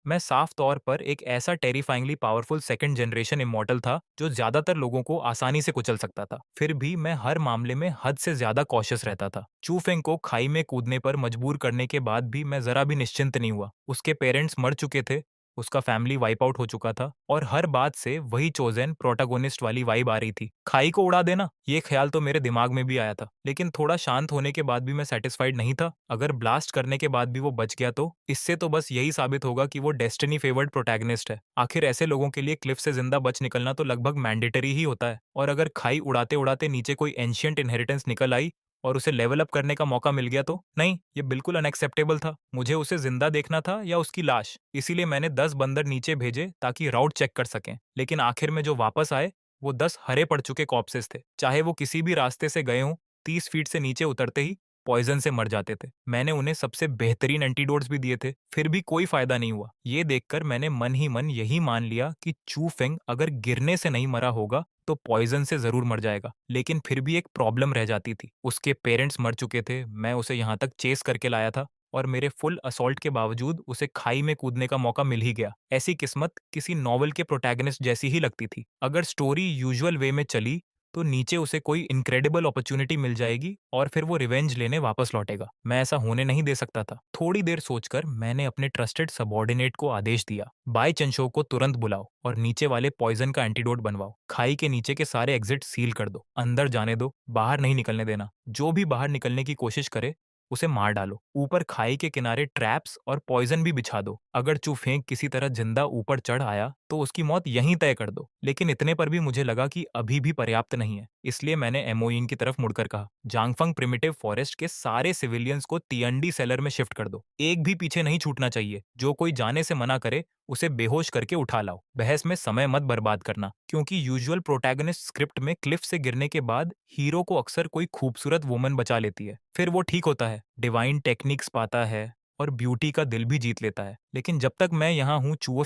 मैं साफ तौर पर एक ऐसा टेरिफाइंगली पावरफुल सेकंड जनरेशन इमॉर्टल था जो ज्यादातर लोगों को आसानी से कुचल सकता था। फिर भी मैं हर मामले में हद से ज्यादा कॉशियस रहता था। चू फेंग को खाई में कूदने पर मजबूर करने के बाद भी मैं जरा भी निश्चिंत नहीं हुआ। उसके पेरेंट्स मर चुके थे, उसका फैमिली वाइप आउट हो चुका था और हर बात से वही चोजन प्रोटागोनिस्ट वाली वाइब आ रही थी। खाई को उड़ा देना, ये ख्याल तो मेरे दिमाग में भी आया था, लेकिन थोड़ा शांत होने के बाद भी मैं सेटिस्फाइड नहीं था। अगर ब्लास्ट करने के बाद भी वो बच गया तो इससे तो बस यही साबित होगा कि वो डेस्टिनी फेवर्ड प्रोटैगनिस्ट है। आखिर ऐसे लोगों के लिए क्लिफ से जिंदा बच निकलना तो लगभग मैंडेटरी ही होता है। और अगर खाई उड़ाते उड़ाते नीचे कोई एंशियंट इनहेरिटेंस निकल आई और उसे लेवल अप करने का मौका मिल गया तो नहीं, ये बिल्कुल अनएक्सेप्टेबल था। मुझे उसे जिंदा देखना था या उसकी लाश। इसीलिए मैंने 10 बंदर नीचे भेजे ताकि राउट चेक कर सकें, लेकिन आखिर में जो वापस आए वो 10 हरे पड़ चुके कॉप्सेस थे। चाहे वो किसी भी रास्ते से गए हों, 30 फीट से नीचे उतरते ही पॉइजन से मर जाते थे। मैंने उन्हें सबसे बेहतरीन एंटीडोट्स भी दिए थे, फिर भी कोई फायदा नहीं हुआ। ये देखकर मैंने मन ही मन यही मान लिया कि चू फेंग अगर गिरने से नहीं मरा होगा तो पॉइजन से जरूर मर जाएगा। लेकिन फिर भी एक प्रॉब्लम रह जाती थी, उसके पेरेंट्स मर चुके थे, मैं उसे यहाँ तक चेस करके लाया था और मेरे फुल असॉल्ट के बावजूद उसे खाई में कूदने का मौका मिल ही गया। ऐसी किस्मत किसी नॉवल के प्रोटैगनिस्ट जैसी ही लगती थी। अगर स्टोरी यूजुअल वे में चली तो नीचे उसे कोई इनक्रेडिबल अपॉर्चुनिटी मिल जाएगी और फिर वो रिवेंज लेने वापस लौटेगा। मैं ऐसा होने नहीं दे सकता था। थोड़ी देर सोचकर मैंने अपने ट्रस्टेड सबॉर्डिनेट को आदेश दिया, बाई चंशो को तुरंत बुलाओ और नीचे वाले पॉइजन का एंटीडोट बनवाओ। खाई के नीचे के सारे एग्जिट सील कर दो, अंदर जाने दो, बाहर नहीं निकलने देना। जो भी बाहर निकलने की कोशिश करे उसे मार डालो। ऊपर खाई के किनारे ट्रैप्स और पॉइजन भी बिछा दो। अगर चू फेंक किसी तरह जिंदा ऊपर चढ़ आया तो उसकी मौत यहीं तय कर दो। लेकिन इतने पर भी मुझे लगा कि अभी भी पर्याप्त नहीं है, इसलिए मैंने एमओइन की तरफ मुड़कर कहा, जांगफंग प्रिमिटिव फॉरेस्ट के सारे सिविलियंस को तियंडी सेलर में शिफ्ट कर दो। एक भी पीछे नहीं छूटना चाहिए। जो कोई जाने से मना करे उसे बेहोश करके उठा लाओ। बहस में समय मत बर्बाद करना, क्योंकि यूजुअल प्रोटैगनिस्ट स्क्रिप्ट में क्लिफ से गिरने के बाद हीरो को अक्सर कोई खूबसूरत वुमन बचा लेती है, फिर वो ठीक होता है, डिवाइन टेक्निक्स पाता है और ब्यूटी का दिल भी जीत लेता है। लेकिन जब तक मैं यहाँ हूँ चू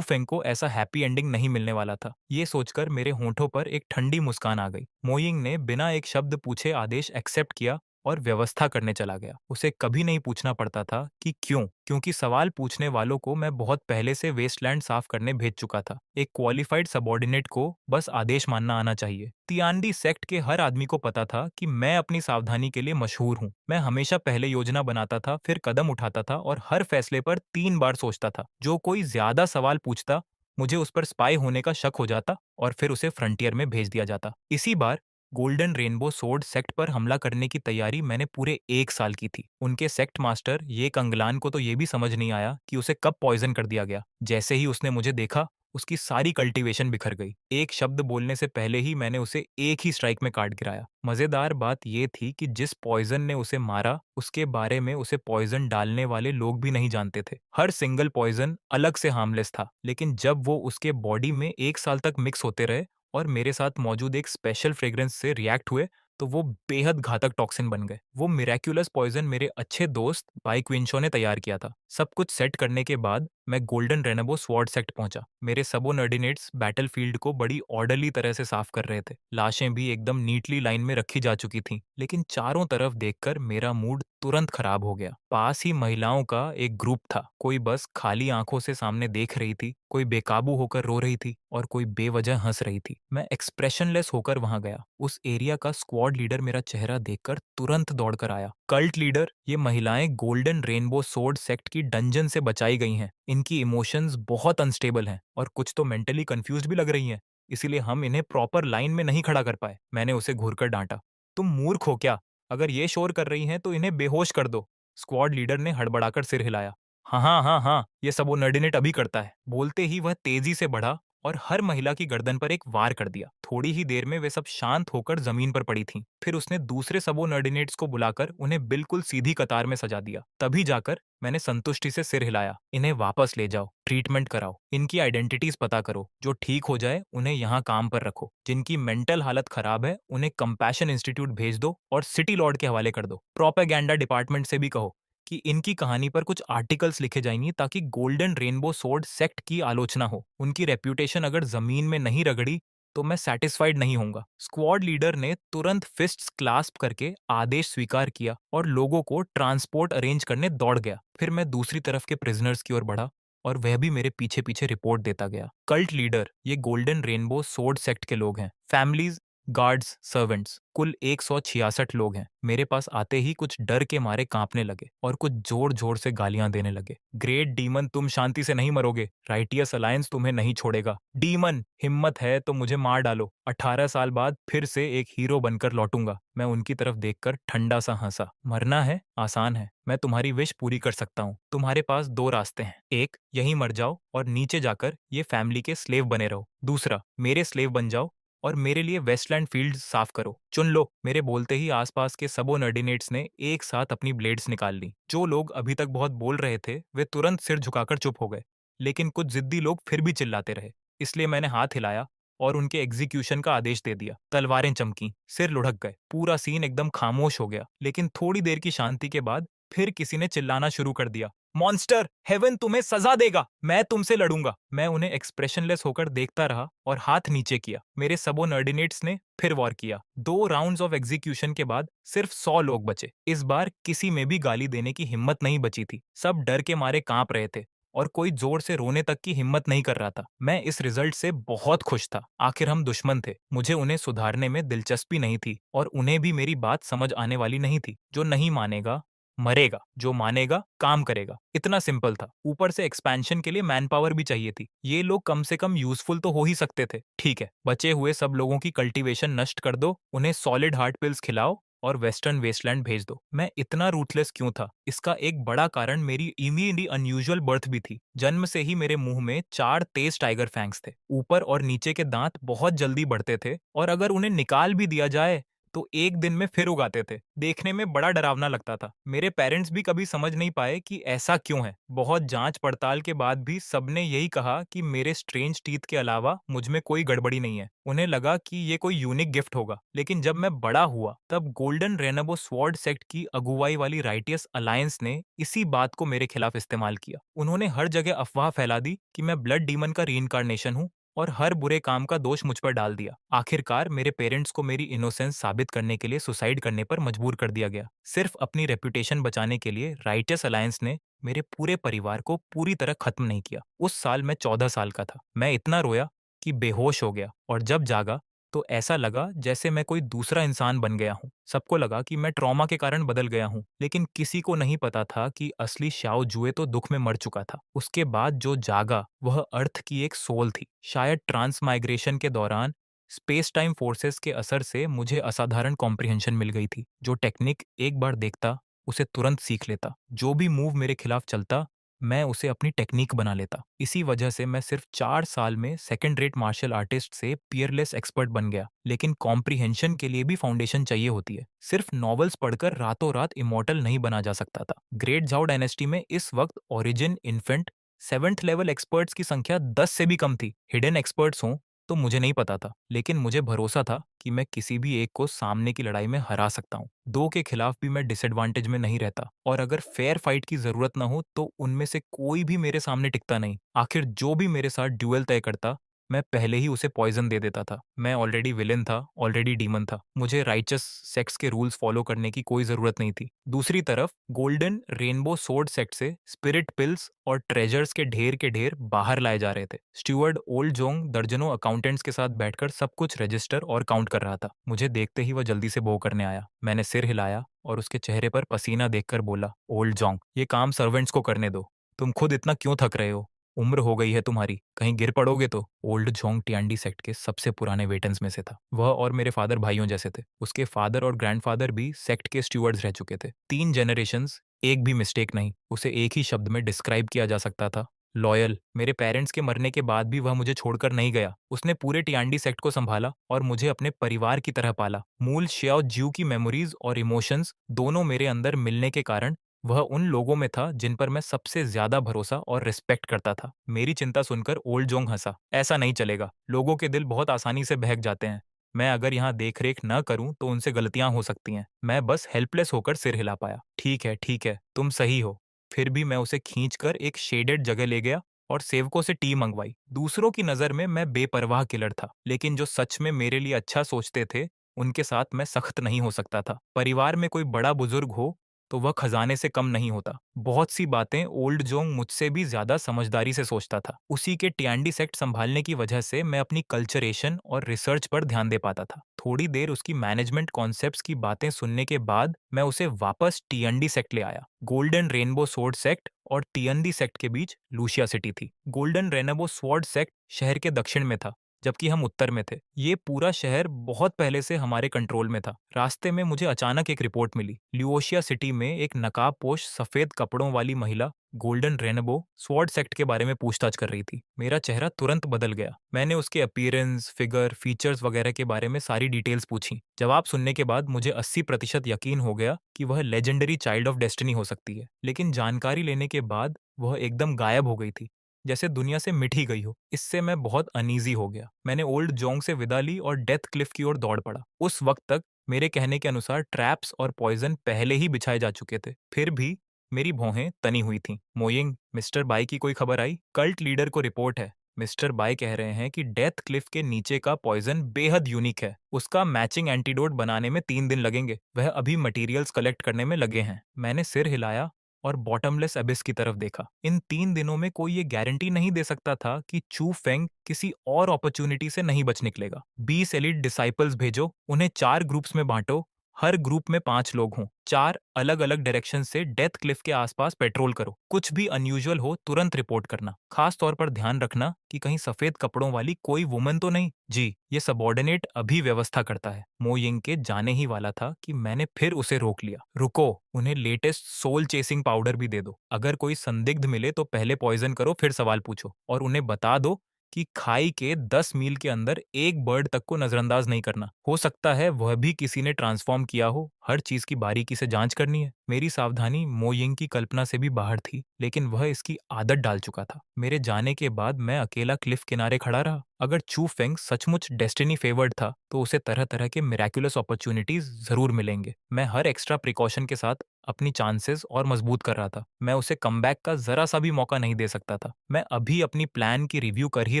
फेंग को ऐसा हैप्पी एंडिंग नहीं मिलने वाला था। ये सोचकर मेरे होंठों पर एक ठंडी मुस्कान आ गई। मोइंग ने बिना एक शब्द पूछे आदेश एक्सेप्ट किया और व्यवस्था करने चला गया। उसे कभी नहीं पूछना पड़ता था कि क्यों, क्योंकि सवाल पूछने वालों को मैं बहुत पहले से वेस्टलैंड साफ करने भेज चुका था। एक क्वालिफाइड सबॉर्डिनेट को बस आदेश मानना आना चाहिए। तियानडी सेक्ट के हर आदमी को पता था कि मैं अपनी सावधानी के लिए मशहूर हूँ। मैं हमेशा पहले योजना बनाता था, फिर कदम उठाता था और हर फैसले पर 3 बार सोचता था। जो कोई ज्यादा सवाल पूछता, मुझे उस पर स्पाई होने का शक हो जाता और फिर उसे फ्रंटियर में भेज दिया जाता। इसी बार गोल्डन रेनबो सोर्ड सेक्ट पर हमला करने की तैयारी मैंने पूरे 1 साल की थी। उनके सेक्ट मास्टर ये कंगलान को तो ये भी समझ नहीं आया कि उसे कब पॉइजन कर दिया गया। जैसे ही उसने मुझे देखा, उसकी सारी कल्टीवेशन बिखर गई। एक शब्द बोलने से पहले ही मैंने उसे एक ही स्ट्राइक में काट गिराया। मजेदार बात यह थी कि जिस पॉइजन ने उसे मारा उसके बारे में उसे पॉइजन डालने वाले लोग भी नहीं जानते थे। हर सिंगल पॉइजन अलग से हार्मलेस था, लेकिन जब वो उसके बॉडी में 1 साल तक मिक्स होते रहे और मेरे साथ मौजूद एक स्पेशल फ्रेग्रेंस से रिएक्ट हुए तो वो बेहद घातक टॉक्सिन बन गए। वो मिरेक्युलस पॉइजन मेरे अच्छे दोस्त बाई क्विंशो ने तैयार किया था। सब कुछ सेट करने के बाद मैं गोल्डन रेनबो स्वॉर्ड सेक्ट पहुंचा। मेरे सबोर्डिनेट्स बैटलफील्ड को बड़ी ऑर्डरली तरह से साफ कर रहे थे। लाशें भी एकदम नीटली लाइन में रखी जा चुकी थीं, लेकिन चारों तरफ देखकर मेरा मूड तुरंत खराब हो गया। पास ही महिलाओं का एक ग्रुप था। कोई बस खाली आंखों से सामने देख रही थी, कोई बेकाबू होकर रो रही थी और कोई बेवजह हंस रही थी। मैं एक्सप्रेशनलेस होकर वहां गया। उस एरिया का स्क्वाड लीडर मेरा चेहरा देखकर तुरंत दौड़कर आया। कल्ट लीडर, ये महिलाएं गोल्डन रेनबो सोर्ड सेक्ट की डंजन से बचाई गई हैं। इनकी इमोशंस बहुत अनस्टेबल हैं और कुछ तो मेंटली कंफ्यूज्ड भी लग रही हैं। इसीलिए हम इन्हें प्रॉपर लाइन में नहीं खड़ा कर पाए। मैंने उसे घूरकर डांटा, तुम मूर्ख हो क्या? अगर ये शोर कर रही हैं तो इन्हें बेहोश कर दो। स्क्वाड लीडर ने हड़बड़ाकर सिर हिलाया। हाँ हाँ हाँ हाँ, ये सबोर्डिनेट अभी करता है। बोलते ही वह तेजी से बढ़ा और हर महिला की गर्दन पर एक वार कर दिया। थोड़ी ही देर में वे सब शांत होकर जमीन पर पड़ी थीं। फिर उसने दूसरे सबोर्डिनेट्स को बुलाकर उन्हें बिल्कुल सीधी कतार में सजा दिया। तभी जाकर मैंने संतुष्टि से सिर हिलाया। इन्हें वापस ले जाओ, ट्रीटमेंट कराओ, इनकी आइडेंटिटीज पता करो। जो ठीक हो जाए उन्हें यहाँ काम पर रखो। जिनकी मेंटल हालत खराब है उन्हें कंपैशन इंस्टीट्यूट भेज दो और सिटी लॉर्ड के हवाले कर दो। प्रोपेगेंडा डिपार्टमेंट से भी कहो कि इनकी कहानी पर कुछ आर्टिकल्स लिखे जाएंगे ताकि गोल्डन रेनबो सोर्ड सेक्ट की आलोचना हो। उनकी रेप्यूटेशन अगर जमीन में नहीं रगड़ी तो मैं सेटिस्फाइड नहीं होऊंगा। स्क्वाड लीडर ने तुरंत फिस्ट्स क्लास्प करके आदेश स्वीकार किया और लोगों को ट्रांसपोर्ट अरेंज करने दौड़ गया। फिर मैं दूसरी तरफ के प्रिजनर्स की ओर बढ़ा। और वह भी मेरे पीछे पीछे रिपोर्ट देता गया। कल्ट लीडर ये गोल्डन रेनबो सोर्ड सेक्ट के लोग हैं। फैमिलीज, गार्ड्स, सर्वेंट्स, कुल 166 लोग हैं। मेरे पास आते ही कुछ डर के मारे कांपने लगे और कुछ जोर जोर से गालियां देने लगे। ग्रेट डीमन, तुम शांति से नहीं मरोगे। राइटियस अलायंस तुम्हें नहीं छोड़ेगा। डीमन, हिम्मत है तो मुझे मार डालो। 18 साल बाद फिर से एक हीरो बनकर लौटूंगा। मैं उनकी तरफ देखकर ठंडा सा हंसा। मरना है, आसान है। मैं तुम्हारी विश पूरी कर सकता हूँ। तुम्हारे पास दो रास्ते हैं। एक, यहीं मर जाओ और नीचे जाकर ये फैमिली के स्लेव बने रहो। दूसरा, मेरे स्लेव बन जाओ और मेरे लिए वेस्टलैंड फील्ड साफ करो। चुन लो। मेरे बोलते ही आसपास के सबोर्डिनेट्स ने एक साथ अपनी ब्लेड्स निकाल ली। जो लोग अभी तक बहुत बोल रहे थे वे तुरंत सिर झुकाकर चुप हो गए, लेकिन कुछ जिद्दी लोग फिर भी चिल्लाते रहे। इसलिए मैंने हाथ हिलाया और उनके एग्जीक्यूशन का आदेश दे दिया। तलवारें चमकी, सिर लुढ़क गए, पूरा सीन एकदम खामोश हो गया। लेकिन थोड़ी देर की शांति के बाद फिर किसी ने चिल्लाना शुरू कर दिया, मॉन्स्टर, हेवन तुम्हें सजा देगा। मैं तुमसे लड़ूंगा। मैं उन्हें एक्सप्रेशनलेस होकर देखता रहा और हाथ नीचे किया। मेरे सबोर्डिनेट्स ने फिर वॉर किया। 2 राउंड्स ऑफ एग्जीक्यूशन के बाद सिर्फ 100 लोग बचे। इस बार किसी में भी गाली देने की हिम्मत नहीं बची थी। सब डर के मारे कांप रहे थे और कोई जोर से रोने तक की हिम्मत नहीं कर रहा था। मैं इस रिजल्ट से बहुत खुश था। आखिर हम दुश्मन थे। मुझे उन्हें सुधारने में दिलचस्पी नहीं थी और उन्हें भी मेरी बात समझ आने वाली नहीं थी। जो नहीं मानेगा मरेगा, जो मानेगा काम करेगा। इतना सिंपल था। ऊपर से एक्सपेंशन के लिए मैन पावर भी चाहिए थी। ये लोग कम से कम यूजफुल तो हो ही सकते थे। ठीक है, बचे हुए सब लोगों की कल्टीवेशन नष्ट कर दो, उन्हें सॉलिड हार्ट पिल्स खिलाओ और वेस्टर्न वेस्टलैंड भेज दो। मैं इतना रूथलेस क्यों था? इसका एक बड़ा कारण मेरी इमीडिएटली अनयूजुअल बर्थ भी थी। जन्म से ही मेरे मुंह में 4 तेज टाइगर फैंग्स थे। ऊपर और नीचे के दांत बहुत जल्दी बढ़ते थे और अगर उन्हें निकाल भी दिया जाए तो एक दिन में फिर उगाते थे। देखने में बड़ा डरावना लगता था। मेरे पेरेंट्स भी कभी समझ नहीं पाए कि ऐसा क्यों है। बहुत जांच पड़ताल के बाद भी सबने यही कहा कि मेरे स्ट्रेंज टीथ के अलावा मुझ में कोई गड़बड़ी नहीं है। उन्हें लगा कि ये कोई यूनिक गिफ्ट होगा। लेकिन जब मैं बड़ा हुआ तब गोल्डन रेनबो स्वॉर्ड सेक्ट की अगुवाई वाली राइटियस अलायंस ने इसी बात को मेरे खिलाफ इस्तेमाल किया। उन्होंने हर जगह अफवाह फैला दी कि मैं ब्लड डीमन का रीइंकार्नेशन हूँ और हर बुरे काम का दोष मुझ पर डाल दिया। आखिरकार मेरे पेरेंट्स को मेरी इनोसेंस साबित करने के लिए सुसाइड करने पर मजबूर कर दिया गया। सिर्फ अपनी रेपुटेशन बचाने के लिए राइटियस अलायंस ने मेरे पूरे परिवार को पूरी तरह खत्म नहीं किया। उस साल मैं 14 साल का था। मैं इतना रोया कि बेहोश हो गया और जब जागा तो ऐसा लगा जैसे मैं कोई दूसरा इंसान बन गया हूँ। सबको लगा कि मैं ट्रॉमा के कारण बदल गया हूँ, लेकिन किसी को नहीं पता था कि असली शाओ जुए तो दुख में मर चुका था। उसके बाद जो जागा वह अर्थ की एक सोल थी। शायद ट्रांसमाइग्रेशन के दौरान स्पेस टाइम फोर्सेस के असर से मुझे असाधारण कॉम्प्रिहेंशन मिल गई थी। जो टेक्निक एक बार देखता उसे तुरंत सीख लेता। जो भी मूव मेरे खिलाफ चलता मैं उसे अपनी टेक्निक बना लेता। इसी वजह से मैं सिर्फ 4 साल में सेकंड रेट मार्शल आर्टिस्ट से पियरलेस एक्सपर्ट बन गया। लेकिन कॉम्प्रिहेंशन के लिए भी फाउंडेशन चाहिए होती है। सिर्फ नॉवेल्स पढ़कर रातों रात इमॉर्टल नहीं बना जा सकता था। ग्रेट झाओ डायनेस्टी में इस वक्त origin, infant, 7th level experts की संख्या 10 से भी कम थी। हिडन एक्सपर्ट्स हों तो मुझे नहीं पता था, लेकिन मुझे भरोसा था कि मैं किसी भी एक को सामने की लड़ाई में हरा सकता हूँ। 2 के खिलाफ भी मैं डिसएडवांटेज में नहीं रहता और अगर फेयर फाइट की जरूरत ना हो तो उनमें से कोई भी मेरे सामने टिकता नहीं। आखिर जो भी मेरे साथ ड्यूएल तय करता मैं पहले ही उसे पॉइजन दे देता था। मैं ऑलरेडी विलेन था, ऑलरेडी डीमन था। मुझे राइचस सेक्स के रूल्स फॉलो करने की कोई जरूरत नहीं थी। दूसरी तरफ गोल्डन रेनबो सोर्ड सेक्ट से स्पिरिट पिल्स और ट्रेजर्स के ढेर बाहर लाए जा रहे थे। स्टीवर्ड ओल्ड जोंग दर्जनों अकाउंटेंट्स के साथ बैठकर सब कुछ रजिस्टर और काउंट कर रहा था। मुझे देखते ही वह जल्दी से बो करने आया। मैंने सिर हिलाया और उसके चेहरे पर पसीना देखकर बोला, ओल्ड जोंग, ये काम सर्वेंट्स को करने दो। तुम खुद इतना क्यों थक रहे हो? उम्र हो गई है तुम्हारी, कहीं गिर पड़ोगे तो। ओल्ड जोंग टियांडी सेक्ट के सबसे पुराने वेटन्स में से था। वह और मेरे फादर भाइयों जैसे थे। उसके फादर और ग्रैंडफादर भी सेक्ट के स्टीवर्ड्स रह चुके थे। 3 जनरेशंस, एक भी मिस्टेक नहीं। उसे एक ही शब्द में डिस्क्राइब किया जा सकता था, लॉयल। मेरे पेरेंट्स के मरने के बाद भी वह मुझे छोड़कर नहीं गया। उसने पूरे टियांडी सेक्ट को संभाला और मुझे अपने परिवार की तरह पाला। मूल श्याओ ज्यू की मेमोरीज और इमोशंस दोनों मेरे अंदर मिलने के कारण वह उन लोगों में था जिन पर मैं सबसे ज्यादा भरोसा और रिस्पेक्ट करता था। मेरी चिंता सुनकर ओल्ड जोंग हंसा। ऐसा नहीं चलेगा। लोगों के दिल बहुत आसानी से बहक जाते हैं। मैं अगर यहाँ देख रेख न करूं तो उनसे गलतियां हो सकती हैं। मैं बस हेल्पलेस होकर सिर हिला पाया। ठीक है, तुम सही हो। फिर भी मैं उसे खींचकर एक शेडेड जगह ले गया और सेवकों से टी मंगवाई। दूसरों की नजर में मैं बेपरवाह किलर था, लेकिन जो सच में मेरे लिए अच्छा सोचते थे उनके साथ मैं सख्त नहीं हो सकता था। परिवार में कोई बड़ा बुजुर्ग हो तो वह खजाने से कम नहीं होता। बहुत सी बातें ओल्ड जोंग मुझसे भी ज्यादा समझदारी से सोचता था। उसी के टियांडी सेक्ट संभालने की वजह से मैं अपनी कल्चरेशन और रिसर्च पर ध्यान दे पाता था। थोड़ी देर उसकी मैनेजमेंट कॉन्सेप्ट्स की बातें सुनने के बाद मैं उसे वापस टियांडी सेक्ट ले आया। गोल्डन रेनबो सोर्ड सेक्ट और टियंदी सेक्ट के बीच लूशिया सिटी थी। गोल्डन रेनबो स्वॉर्ड सेक्ट शहर के दक्षिण में था, जबकि हम उत्तर में थे। ये पूरा शहर बहुत पहले से हमारे कंट्रोल में था। रास्ते में मुझे अचानक एक रिपोर्ट मिली। ल्यूओशिया सिटी में एक नकाबपोश सफेद कपड़ों वाली महिला गोल्डन रेनबो स्वॉर्ड सेक्ट के बारे में पूछताछ कर रही थी। मेरा चेहरा तुरंत बदल गया। मैंने उसके अपीयरेंस, फिगर, फीचर्स वगैरह के बारे में सारी डिटेल्स पूछी। जवाब सुनने के बाद मुझे 80% यकीन हो गया कि वह लेजेंडरी चाइल्ड ऑफ डेस्टिनी हो सकती है। लेकिन जानकारी लेने के बाद वह एकदम गायब हो गई थी, जैसे दुनिया से मिट ही गई हो। इससे मैं बहुत अनईजी हो गया। मैंने ओल्ड जोंग से विदा ली और डेथ क्लिफ की ओर दौड़ पड़ा। उस वक्त तक मेरे कहने के अनुसार ट्रैप्स और पॉइजन पहले ही बिछाए जा चुके थे। फिर भी मेरी भौहें तनी हुई थीं। मोइंग, मिस्टर बाई की कोई खबर आई? कल्ट लीडर को रिपोर्ट है। मिस्टर बाई कह रहे हैं कि डेथ क्लिफ के नीचे का पॉइजन बेहद यूनिक है। उसका मैचिंग एंटीडोट बनाने में 3 दिन लगेंगे। वह अभी मटेरियल्स कलेक्ट करने में लगे हैं। मैंने सिर हिलाया और बॉटमलेस अबिस की तरफ देखा। इन 3 दिनों में कोई ये गारंटी नहीं दे सकता था कि चू फेंग किसी और अपॉर्चुनिटी से नहीं बच निकलेगा। 20 एलिट डिसाइपल्स भेजो, उन्हें 4 ग्रुप्स में बांटो, हर ग्रुप में 5 लोग हों। 4 अलग-अलग डायरेक्शन से डेथ क्लिफ के आसपास पेट्रोल करो। कुछ भी अनयूजुअल हो तुरंत रिपोर्ट करना। खास तौर पर ध्यान रखना कि कहीं सफेद कपड़ों वाली कोई वुमन तो नहीं। जी, ये सबॉर्डिनेट अभी व्यवस्था करता है। मो यिंग के जाने ही वाला था कि मैंने फिर उसे रोक लिया। रुको, उन्हें लेटेस्ट सोल चेसिंग पाउडर भी दे दो। अगर कोई संदिग्ध मिले तो पहले पॉइजन करो, फिर सवाल पूछो। और उन्हें बता दो कि खाई के 10 मील के अंदर एक बर्ड तक को नजरअंदाज नहीं करना। हो सकता है वह भी किसी ने ट्रांसफॉर्म किया हो। हर चीज की बारीकी से जांच करनी है। मेरी सावधानी मो यिंग की कल्पना से भी बाहर थी, लेकिन वह इसकी आदत डाल चुका था। मेरे जाने के बाद मैं अकेला क्लिफ किनारे खड़ा रहा। अगर चू फेंग सचमुच डेस्टिनी फेवर्ड था, तो उसे तरह तरह के मिराकुलस अपॉर्चुनिटीज जरूर मिलेंगे। मैं हर एक्स्ट्रा प्रिकॉशन के साथ अपनी चांसेस और मजबूत कर रहा था। मैं उसे कमबैक का जरा सा भी मौका नहीं दे सकता था। मैं अभी अपनी प्लान की रिव्यू कर ही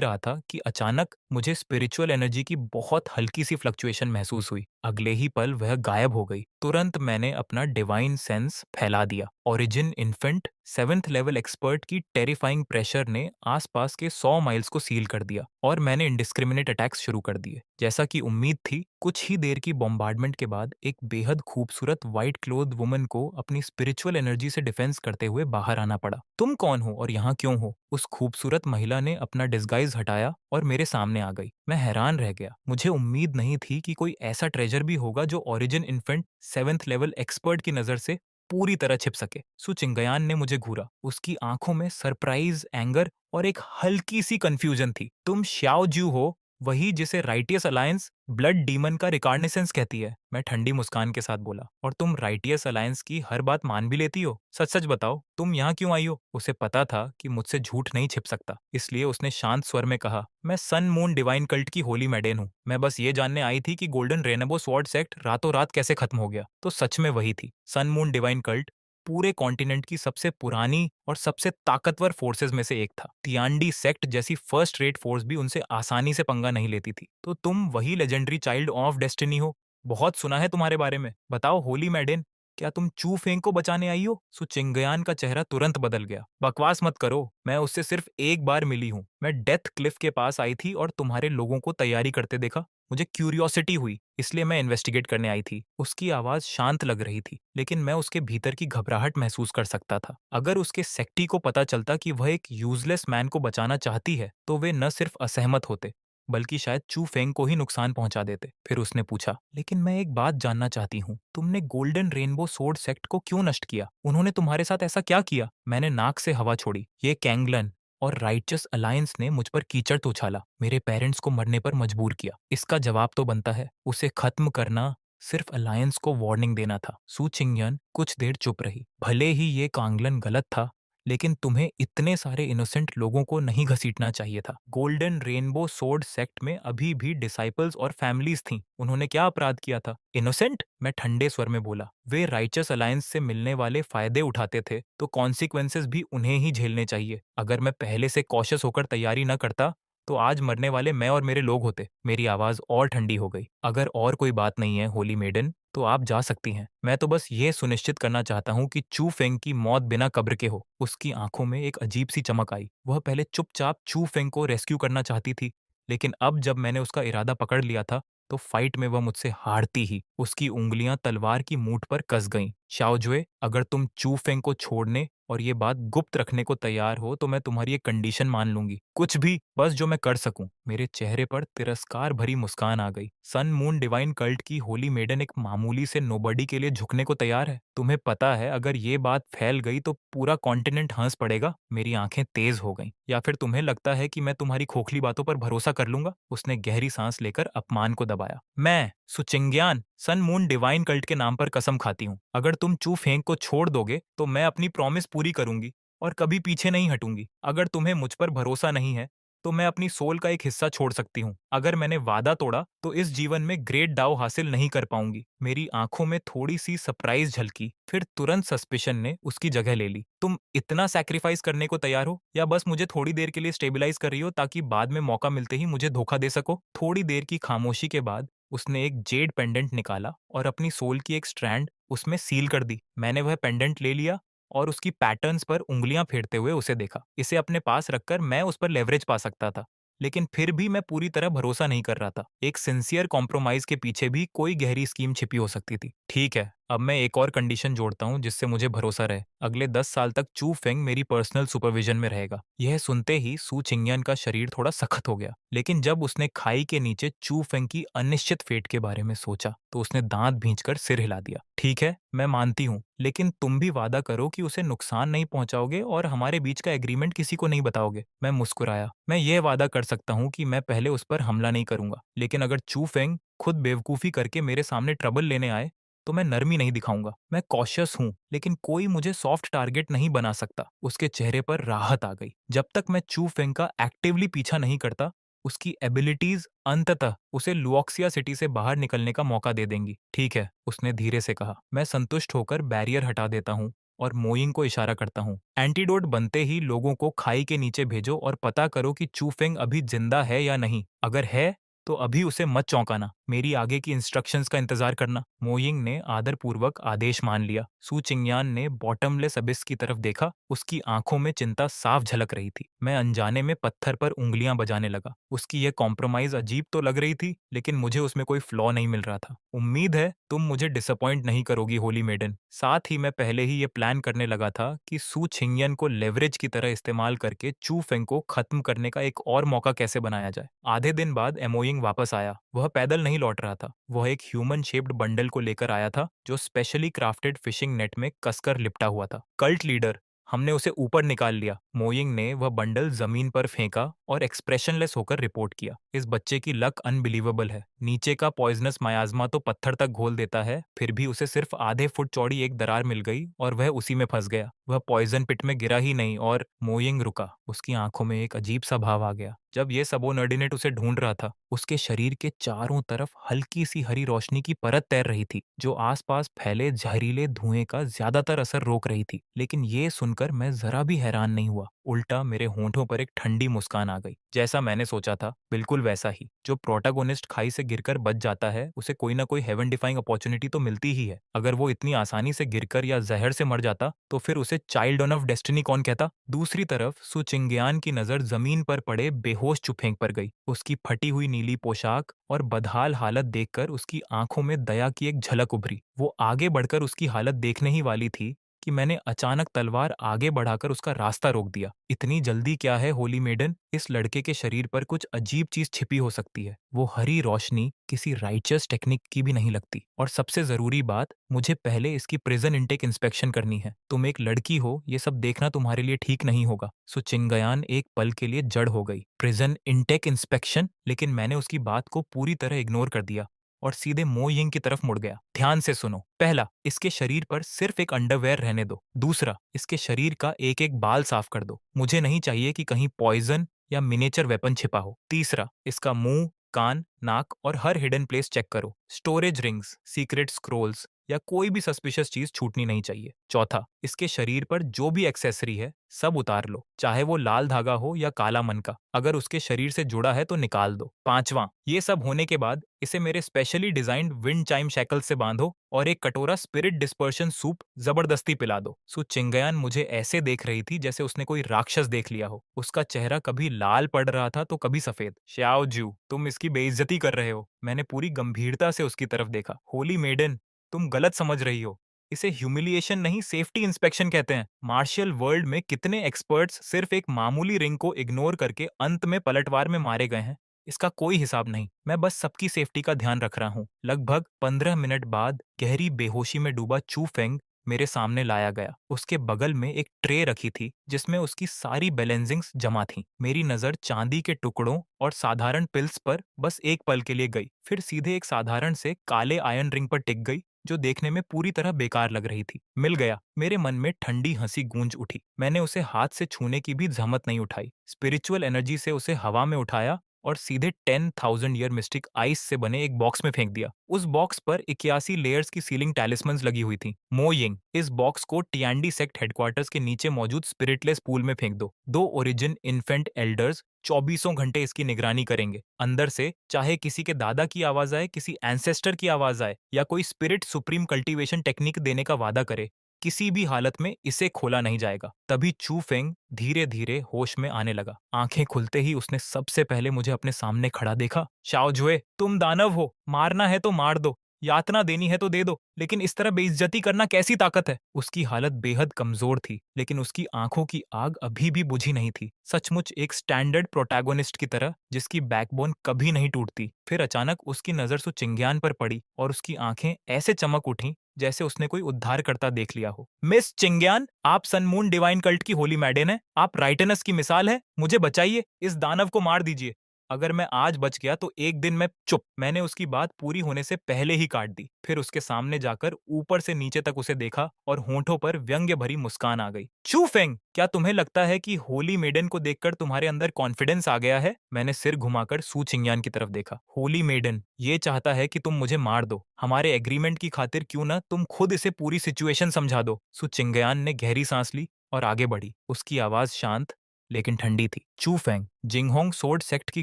रहा था कि अचानक मुझे स्पिरिचुअल एनर्जी की बहुत हल्की सी फ्लक्चुएशन महसूस हुई। अगले ही पल वह गायब हो गई। तुरंत मैंने अपना डिवाइन सेंस फैला दिया। Origin infant 7th level expert की टेरिफाइंग प्रेशर ने आसपास के 100 माइल्स को सील कर दिया और मैंने इंडिस्क्रिमिनेट अटैक्स शुरू कर दिए। जैसा कि उम्मीद थी, कुछ ही देर की बॉम्बार्डमेंट के बाद एक बेहद खूबसूरत व्हाइट क्लोथ वुमन को अपनी स्पिरिचुअल एनर्जी से डिफेंस करते हुए बाहर आना पड़ा। तुम कौन हो और यहाँ क्यों हो? उस खूबसूरत महिला ने अपना डिस्गाइज हटाया और मेरे सामने आ गई। मैं हैरान रह गया। मुझे उम्मीद नहीं थी कि कोई ऐसा ट्रेजर भी होगा जो origin infant 7th level expert की नजर से पूरी तरह छिप सके। सु चिंगयान ने मुझे घूरा। उसकी आंखों में सरप्राइज, एंगर और एक हल्की सी कंफ्यूजन थी। तुम श्याओ जू हो, वही जिसे राइटियस अलायंस ब्लड डीमन का रिकार्नेसेंस कहती है। मैं ठंडी मुस्कान के साथ बोला। और तुम राइटियस अलायंस की हर बात मान भी लेती हो? सच सच बताओ, तुम यहाँ क्यों आई हो? उसे पता था कि मुझसे झूठ नहीं छिप सकता, इसलिए उसने शांत स्वर में कहा, मैं सन मून डिवाइन कल्ट की होली मैडेन हूँ। मैं बस ये जानने आई थी कि गोल्डन रेनबो स्वॉर्ड सेक्ट रातों रात कैसे खत्म हो गया। तो सच में वही थी। सन मून डिवाइन कल्ट पूरे कॉन्टिनेंट की सबसे पुरानी और सबसे ताकतवर फोर्सेस में से एक था। तियांडी सेक्ट जैसी फर्स्ट रेट फोर्स भी उनसे आसानी से पंगा नहीं लेती थी। तो तुम वही लेजेंडरी चाइल्ड ऑफ डेस्टिनी हो? बहुत सुना है तुम्हारे बारे में। बताओ होली मैडेन, क्या तुम चू फेंग को बचाने आई हो? सु चिंगयान का चेहरा तुरंत बदल गया। बकवास मत करो, मैं उससे सिर्फ एक बार मिली हूँ। मैं डेथ क्लिफ के पास आई थी और तुम्हारे लोगों को तैयारी करते देखा। मुझे क्यूरियोसिटी हुई, इसलिए मैं इन्वेस्टिगेट करने आई थी। उसकी आवाज शांत लग रही थी, लेकिन मैं उसके भीतर की घबराहट महसूस कर सकता था। अगर उसके सेक्टी को पता चलता कि वह एक यूजलेस मैन को बचाना चाहती है, तो वे न सिर्फ असहमत होते, बल्कि शायद चू फेंग को ही नुकसान पहुंचा देते। फिर उसने पूछा, लेकिन मैं एक बात जानना चाहती हूँ, तुमने गोल्डन रेनबो सोर्ड सेक्ट को क्यों नष्ट किया? उन्होंने तुम्हारे साथ ऐसा क्या किया? मैंने नाक से हवा छोड़ी। ये कैंगलन और राइचस अलायंस ने मुझ पर कीचड़ तो उछाला, मेरे पेरेंट्स को मरने पर मजबूर किया। इसका जवाब तो बनता है। उसे खत्म करना सिर्फ अलायंस को वार्निंग देना था। सू चिंगयन कुछ देर चुप रही। भले ही ये कांगलन गलत था, लेकिन तुम्हें इतने सारे इनोसेंट लोगों को नहीं घसीटना चाहिए था। गोल्डन रेनबो सोर्ड सेक्ट में अभी भी डिसाइपल्स और फैमिलीज थीं। उन्होंने क्या अपराध किया था? इनोसेंट? मैं ठंडे स्वर में बोला। वे राइचस अलायंस से मिलने वाले फायदे उठाते थे, तो कॉन्सिक्वेंसेस भी उन्हें ही झेलने चाहिए। अगर मैं पहले से कॉशियस होकर तैयारी न करता, तो आज मरने वाले मैं और मेरे लोग होते। मेरी आवाज और ठंडी हो गई। अगर और कोई बात नहीं है होली मेडन, तो आप जा सकती हैं। मैं तो बस ये सुनिश्चित करना चाहता हूँ कि चू फेंग की मौत बिना कब्र के हो। उसकी आंखों में एक अजीब सी चमक आई। वह पहले चुपचाप चू फेंग को रेस्क्यू करना चाहती थी, लेकिन अब जब मैंने उसका इरादा पकड़ लिया था, तो फाइट में वह मुझसे हारती ही। उसकी उंगलियां तलवार की मूठ पर कस गईं। शाओजुए, अगर तुम चू फेंग को छोड़ने और ये बात गुप्त रखने को तैयार हो तो मैं तुम्हारी एक कंडीशन मान लूंगी। कुछ भी, बस जो मैं कर सकूं। मेरे चेहरे पर तिरस्कार भरी मुस्कान आ गई। सन मून डिवाइन कल्ट की होली मेडन एक मामूली से नोबडी के लिए झुकने को तैयार है। तुम्हें पता है, अगर ये बात फैल गई तो पूरा कॉन्टिनेंट हंस पड़ेगा। मेरी आंखें तेज हो गईं। या फिर तुम्हें लगता है कि मैं तुम्हारी खोखली बातों पर भरोसा कर लूंगा? उसने गहरी सांस लेकर अपमान को दबाया। मैं सुचिंग्यान सन मून डिवाइन कल्ट के नाम पर कसम खाती हूँ, अगर तुम चू फेंग को छोड़ दोगे तो मैं अपनी प्रॉमिस पूरी करूंगी और कभी पीछे नहीं हटूंगी। अगर तुम्हें मुझ पर भरोसा नहीं है तो मैं अपनी सोल का एक हिस्सा छोड़ सकती हूँ। अगर मैंने वादा तोड़ा तो इस जीवन में ग्रेट दाव हासिल नहीं कर पाऊंगी। मेरी आंखों में थोड़ी सी सरप्राइज झलकी, फिर तुरंत सस्पिशन ने उसकी जगह ले ली। तुम इतना सैक्रिफाइस करने को तैयार हो, या बस मुझे थोड़ी देर के लिए स्टेबलाइज कर रही हो ताकि बाद में मौका मिलते ही मुझे धोखा दे सको? थोड़ी देर की खामोशी के बाद उसने एक जेड पेंडेंट निकाला और अपनी सोल की एक स्ट्रैंड उसमें सील कर दी। मैंने वह पेंडेंट ले लिया और उसकी पैटर्न्स पर उंगलियां फेरते हुए उसे देखा। इसे अपने पास रखकर मैं उस पर लेवरेज पा सकता था, लेकिन फिर भी मैं पूरी तरह भरोसा नहीं कर रहा था। एक सिंसियर कॉम्प्रोमाइज के पीछे भी कोई गहरी स्कीम छिपी हो सकती थी। ठीक है, अब मैं एक और कंडीशन जोड़ता हूँ जिससे मुझे भरोसा रहे। अगले 10 साल तक चू फेंग मेरी पर्सनल सुपरविजन में रहेगा। यह सुनते ही सू चिंगयन का शरीर थोड़ा सख्त हो गया, लेकिन जब उसने खाई के नीचे चू फेंग की अनिश्चित फेट के बारे में सोचा तो उसने दांत भींचकर सिर हिला दिया। ठीक है, मैं मानती हूँ, लेकिन तुम भी वादा करो कि उसे नुकसान नहीं पहुंचाओगे और हमारे बीच का एग्रीमेंट किसी को नहीं बताओगे। मैं मुस्कुराया। मैं यह वादा कर सकता हूँ कि मैं पहले उस पर हमला नहीं करूंगा, लेकिन अगर चू फेंग खुद बेवकूफी करके मेरे सामने ट्रबल लेने आए तो मैं नरमी नहीं दिखाऊंगा। मैं कॉशियस हूँ, लेकिन कोई मुझे सॉफ्ट टारगेट नहीं बना सकता। उसके चेहरे पर राहत आ गई। जब तक मैं चू फेंग का एक्टिवली पीछा नहीं करता, उसकी एबिलिटीज अंततः उसे लुओक्सिया सिटी से बाहर निकलने का मौका दे देंगी। ठीक है, उसने धीरे से कहा। मैं संतुष्ट होकर बैरियर हटा देता हूँ और मोइंग को इशारा करता हूँ। एंटीडोट बनते ही लोगों को खाई के नीचे भेजो और पता करो कि चू फेंग अभी जिंदा है या नहीं। अगर है तो अभी उसे मत चौंकाना। मेरी आगे की इंस्ट्रक्शंस का इंतजार करना। मोइंग ने आदरपूर्वक आदेश मान लिया। सू चिंगयान ने बॉटमलेस अबिस की तरफ देखा। उसकी आंखों में चिंता साफ झलक रही थी। मैं अनजाने में पत्थर पर उंगलियां बजाने लगा। उसकी यह कॉम्प्रोमाइज अजीब तो लग रही थी, लेकिन मुझे उसमें कोई फ्लॉ नहीं मिल रहा था। उम्मीद है तुम मुझे डिसअपॉइंट नहीं करोगी होली मेडन। साथ ही मैं पहले ही ये प्लान करने लगा था कि सू छिंगयन को लेवरेज की तरह इस्तेमाल करके चू फेंग को खत्म करने का एक और मौका कैसे बनाया जाए। आधे दिन बाद एमोइंग वापस आया। वह पैदल नहीं लौट रहा था। वह एक ह्यूमन शेप्ड बंडल को लेकर आया था जो स्पेशली क्राफ्टेड फिशिंग नेट में कसकर लिपटा हुआ था। कल्ट लीडर, हमने उसे ऊपर निकाल लिया। मोइंग ने वह बंडल जमीन पर फेंका और एक्सप्रेशनलेस होकर रिपोर्ट किया। इस बच्चे की लक अनबिलीवेबल है। नीचे का पॉइजनस मायाज़मा तो पत्थर तक घोल देता है, फिर भी उसे सिर्फ आधे फुट चौड़ी एक दरार मिल गई और वह उसी में फंस गया। वह पॉइजन पिट में गिरा ही नहीं और मोइंग रुका। उसकी आंखों में एक अजीब सा भाव आ गया। जब ये सबोर्डिनेट उसे ढूंढ रहा था, उसके शरीर के चारों तरफ हल्की सी हरी रोशनी की परत तैर रही थी जो आसपास फैले जहरीले धुएं का ज्यादातर असर रोक रही थी। लेकिन ये सुनकर मैं जरा भी हैरान नहीं हुआ। उल्टा मेरे होंठों पर एक ठंडी मुस्कान आ गई। जैसा मैंने सोचा था, बिल्कुल वैसा ही। जो प्रोटैगोनिस्ट खाई से गिरकर बच जाता है, उसे कोई ना कोई हेवन डिफाइंग अपॉर्चुनिटी तो मिलती ही है। अगर वो इतनी आसानी से गिरकर या जहर से मर जाता तो फिर उसे चाइल्ड ऑन ऑफ डेस्टिनी कौन कहता। दूसरी तरफ सु चिंग्यान की नजर जमीन पर पड़े बेहोश चुफेंग पर गई। उसकी फटी हुई नीली पोशाक और बदहाल हालत देखकर उसकी आंखों में दया की एक झलक उभरी। वो आगे बढ़कर उसकी हालत देखने ही वाली थी कि मैंने अचानक तलवार आगे बढ़ाकर उसका रास्ता रोक दिया। इतनी जल्दी क्या है होली मेडन? इस लड़के के शरीर पर कुछ अजीब चीज छिपी हो सकती है। वो हरी रोशनी किसी राइचस टेक्निक की भी नहीं लगती। और सबसे जरूरी बात, मुझे पहले इसकी प्रिजन इनटेक इंस्पेक्शन करनी है। तुम एक लड़की हो, ये सब देखना तुम्हारे लिए ठीक नहीं होगा। सो चिंगयान एक पल के लिए जड़ हो गई। Prison intake inspection? लेकिन मैंने उसकी बात को पूरी तरह इग्नोर कर दिया और सीधे मो यिंग की तरफ मुड़ गया। ध्यान से सुनो। पहला, इसके शरीर पर सिर्फ एक अंडरवेयर रहने दो। दूसरा, इसके शरीर का एक एक बाल साफ कर दो। मुझे नहीं चाहिए कि कहीं पॉइजन या मिनेचर वेपन छिपा हो। तीसरा, इसका मुंह, कान, नाक और हर हिडन प्लेस चेक करो। स्टोरेज रिंग्स, सीक्रेट स्क्रोल्स या कोई भी सस्पिशियस चीज छूटनी नहीं चाहिए। चौथा, इसके शरीर पर जो भी एक्सेसरी है सब उतार लो, चाहे वो लाल धागा हो या काला मन का। अगर उसके शरीर से जुड़ा है तो निकाल दो। पांचवा, ये सब होने के बाद इसे मेरे specially designed wind chime shackle से बांधो और एक कटोरा स्पिरिट डिस्पर्शन सूप जबरदस्ती पिला दो। सो चिंगयान मुझे ऐसे देख रही थी जैसे उसने कोई राक्षस देख लिया हो। उसका चेहरा कभी लाल पड़ रहा था तो कभी सफेद। श्याओ जू, तुम इसकी बेइज्जती कर रहे हो। मैंने पूरी गंभीरता से उसकी तरफ देखा। होली मेडन, तुम गलत समझ रही हो। इसे ह्यूमिलिएशन नहीं, सेफ्टी इंस्पेक्शन कहते हैं। मार्शियल वर्ल्ड में कितने एक्सपर्ट्स सिर्फ एक मामूली रिंग को इग्नोर करके अंत में पलटवार में मारे गए हैं, इसका कोई हिसाब नहीं। मैं बस सबकी सेफ्टी का ध्यान रख रहा हूँ। लगभग 15 मिनट बाद गहरी बेहोशी में डूबा चू फेंग मेरे सामने लाया गया। उसके बगल में एक ट्रे रखी थी जिसमें उसकी सारी बैलेंसिंग्स जमा थी। मेरी नजर चांदी के टुकड़ों और साधारण पिल्स पर बस एक पल के लिए गई, फिर सीधे एक साधारण से काले आयरन रिंग पर टिक गई जो देखने में पूरी तरह बेकार लग रही थी। मिल गया। मेरे मन में ठंडी हंसी गूंज उठी। मैंने उसे हाथ से छूने की भी जहमत नहीं उठाई। स्पिरिचुअल एनर्जी से उसे हवा में उठाया और सीधे 10,000 ईयर मिस्टिक आइस से बने एक बॉक्स में फेंक दिया। उस बॉक्स पर 81 लेयर्स की सीलिंग टैलिस्मन्स लगी हुई थी। मो यिंग, इस बॉक्स को टियांडी सेक्ट हेडक्वार्टर्स के नीचे मौजूद स्पिरिटलेस पूल में फेंक दो। दो ओरिजिन इन्फेंट एल्डर्स 24 घंटे इसकी निगरानी करेंगे। अंदर से चाहे किसी के दादा की आवाज आए, किसी एंसेस्टर की आवाज आए या कोई स्पिरिट सुप्रीम कल्टीवेशन टेक्निक देने का वादा करे, किसी भी हालत में इसे खोला नहीं जाएगा। तभी चू फेंग धीरे धीरे होश में आने लगा। आंखें खुलते ही उसने सबसे पहले मुझे अपने सामने खड़ा देखा। शाओ जुए, तुम दानव हो, मारना है तो मार दो, यातना देनी है तो दे दो, लेकिन इस तरह बेइज्जती करना कैसी ताकत है। उसकी हालत बेहद कमजोर थी, लेकिन उसकी आंखों की आग अभी भी बुझी नहीं थी। सचमुच एक स्टैंडर्ड प्रोटैगोनिस्ट की तरह जिसकी बैकबोन कभी नहीं टूटती। फिर अचानक उसकी नजर सु चिंग्यान पर पड़ी और उसकी आंखें ऐसे चमक उठी जैसे उसने कोई उद्धारकर्ता देख लिया हो। मिस चिंग्यान, आप सनमून डिवाइन कल्ट की होली मैडेन है। आप राइटनस की मिसाल है। मुझे बचाइए, इस दानव को मार दीजिए। अगर मैं आज बच गया तो एक दिन मैं चुप। मैंने उसकी बात पूरी होने से पहले ही काट दी। फिर उसके सामने जाकर ऊपर से नीचे तक उसे देखा और होंठों पर व्यंग्य भरी मुस्कान आ गई। चू फेंग, क्या तुम्हें लगता है कि होली मेडन को देखकर तुम्हारे अंदर कॉन्फिडेंस आ गया है? मैंने सिर घुमाकर सू चिंग्यान की तरफ देखा। होली मेडन ये चाहता है कि तुम मुझे मार दो। हमारे एग्रीमेंट की खातिर क्यों ना तुम खुद इसे पूरी सिचुएशन समझा दो। सू चिंग्यान ने गहरी सांस ली और आगे बढ़ी। उसकी आवाज शांत लेकिन ठंडी थी। चू फेंग, जिंगहोंग सोर्ड सेक्ट की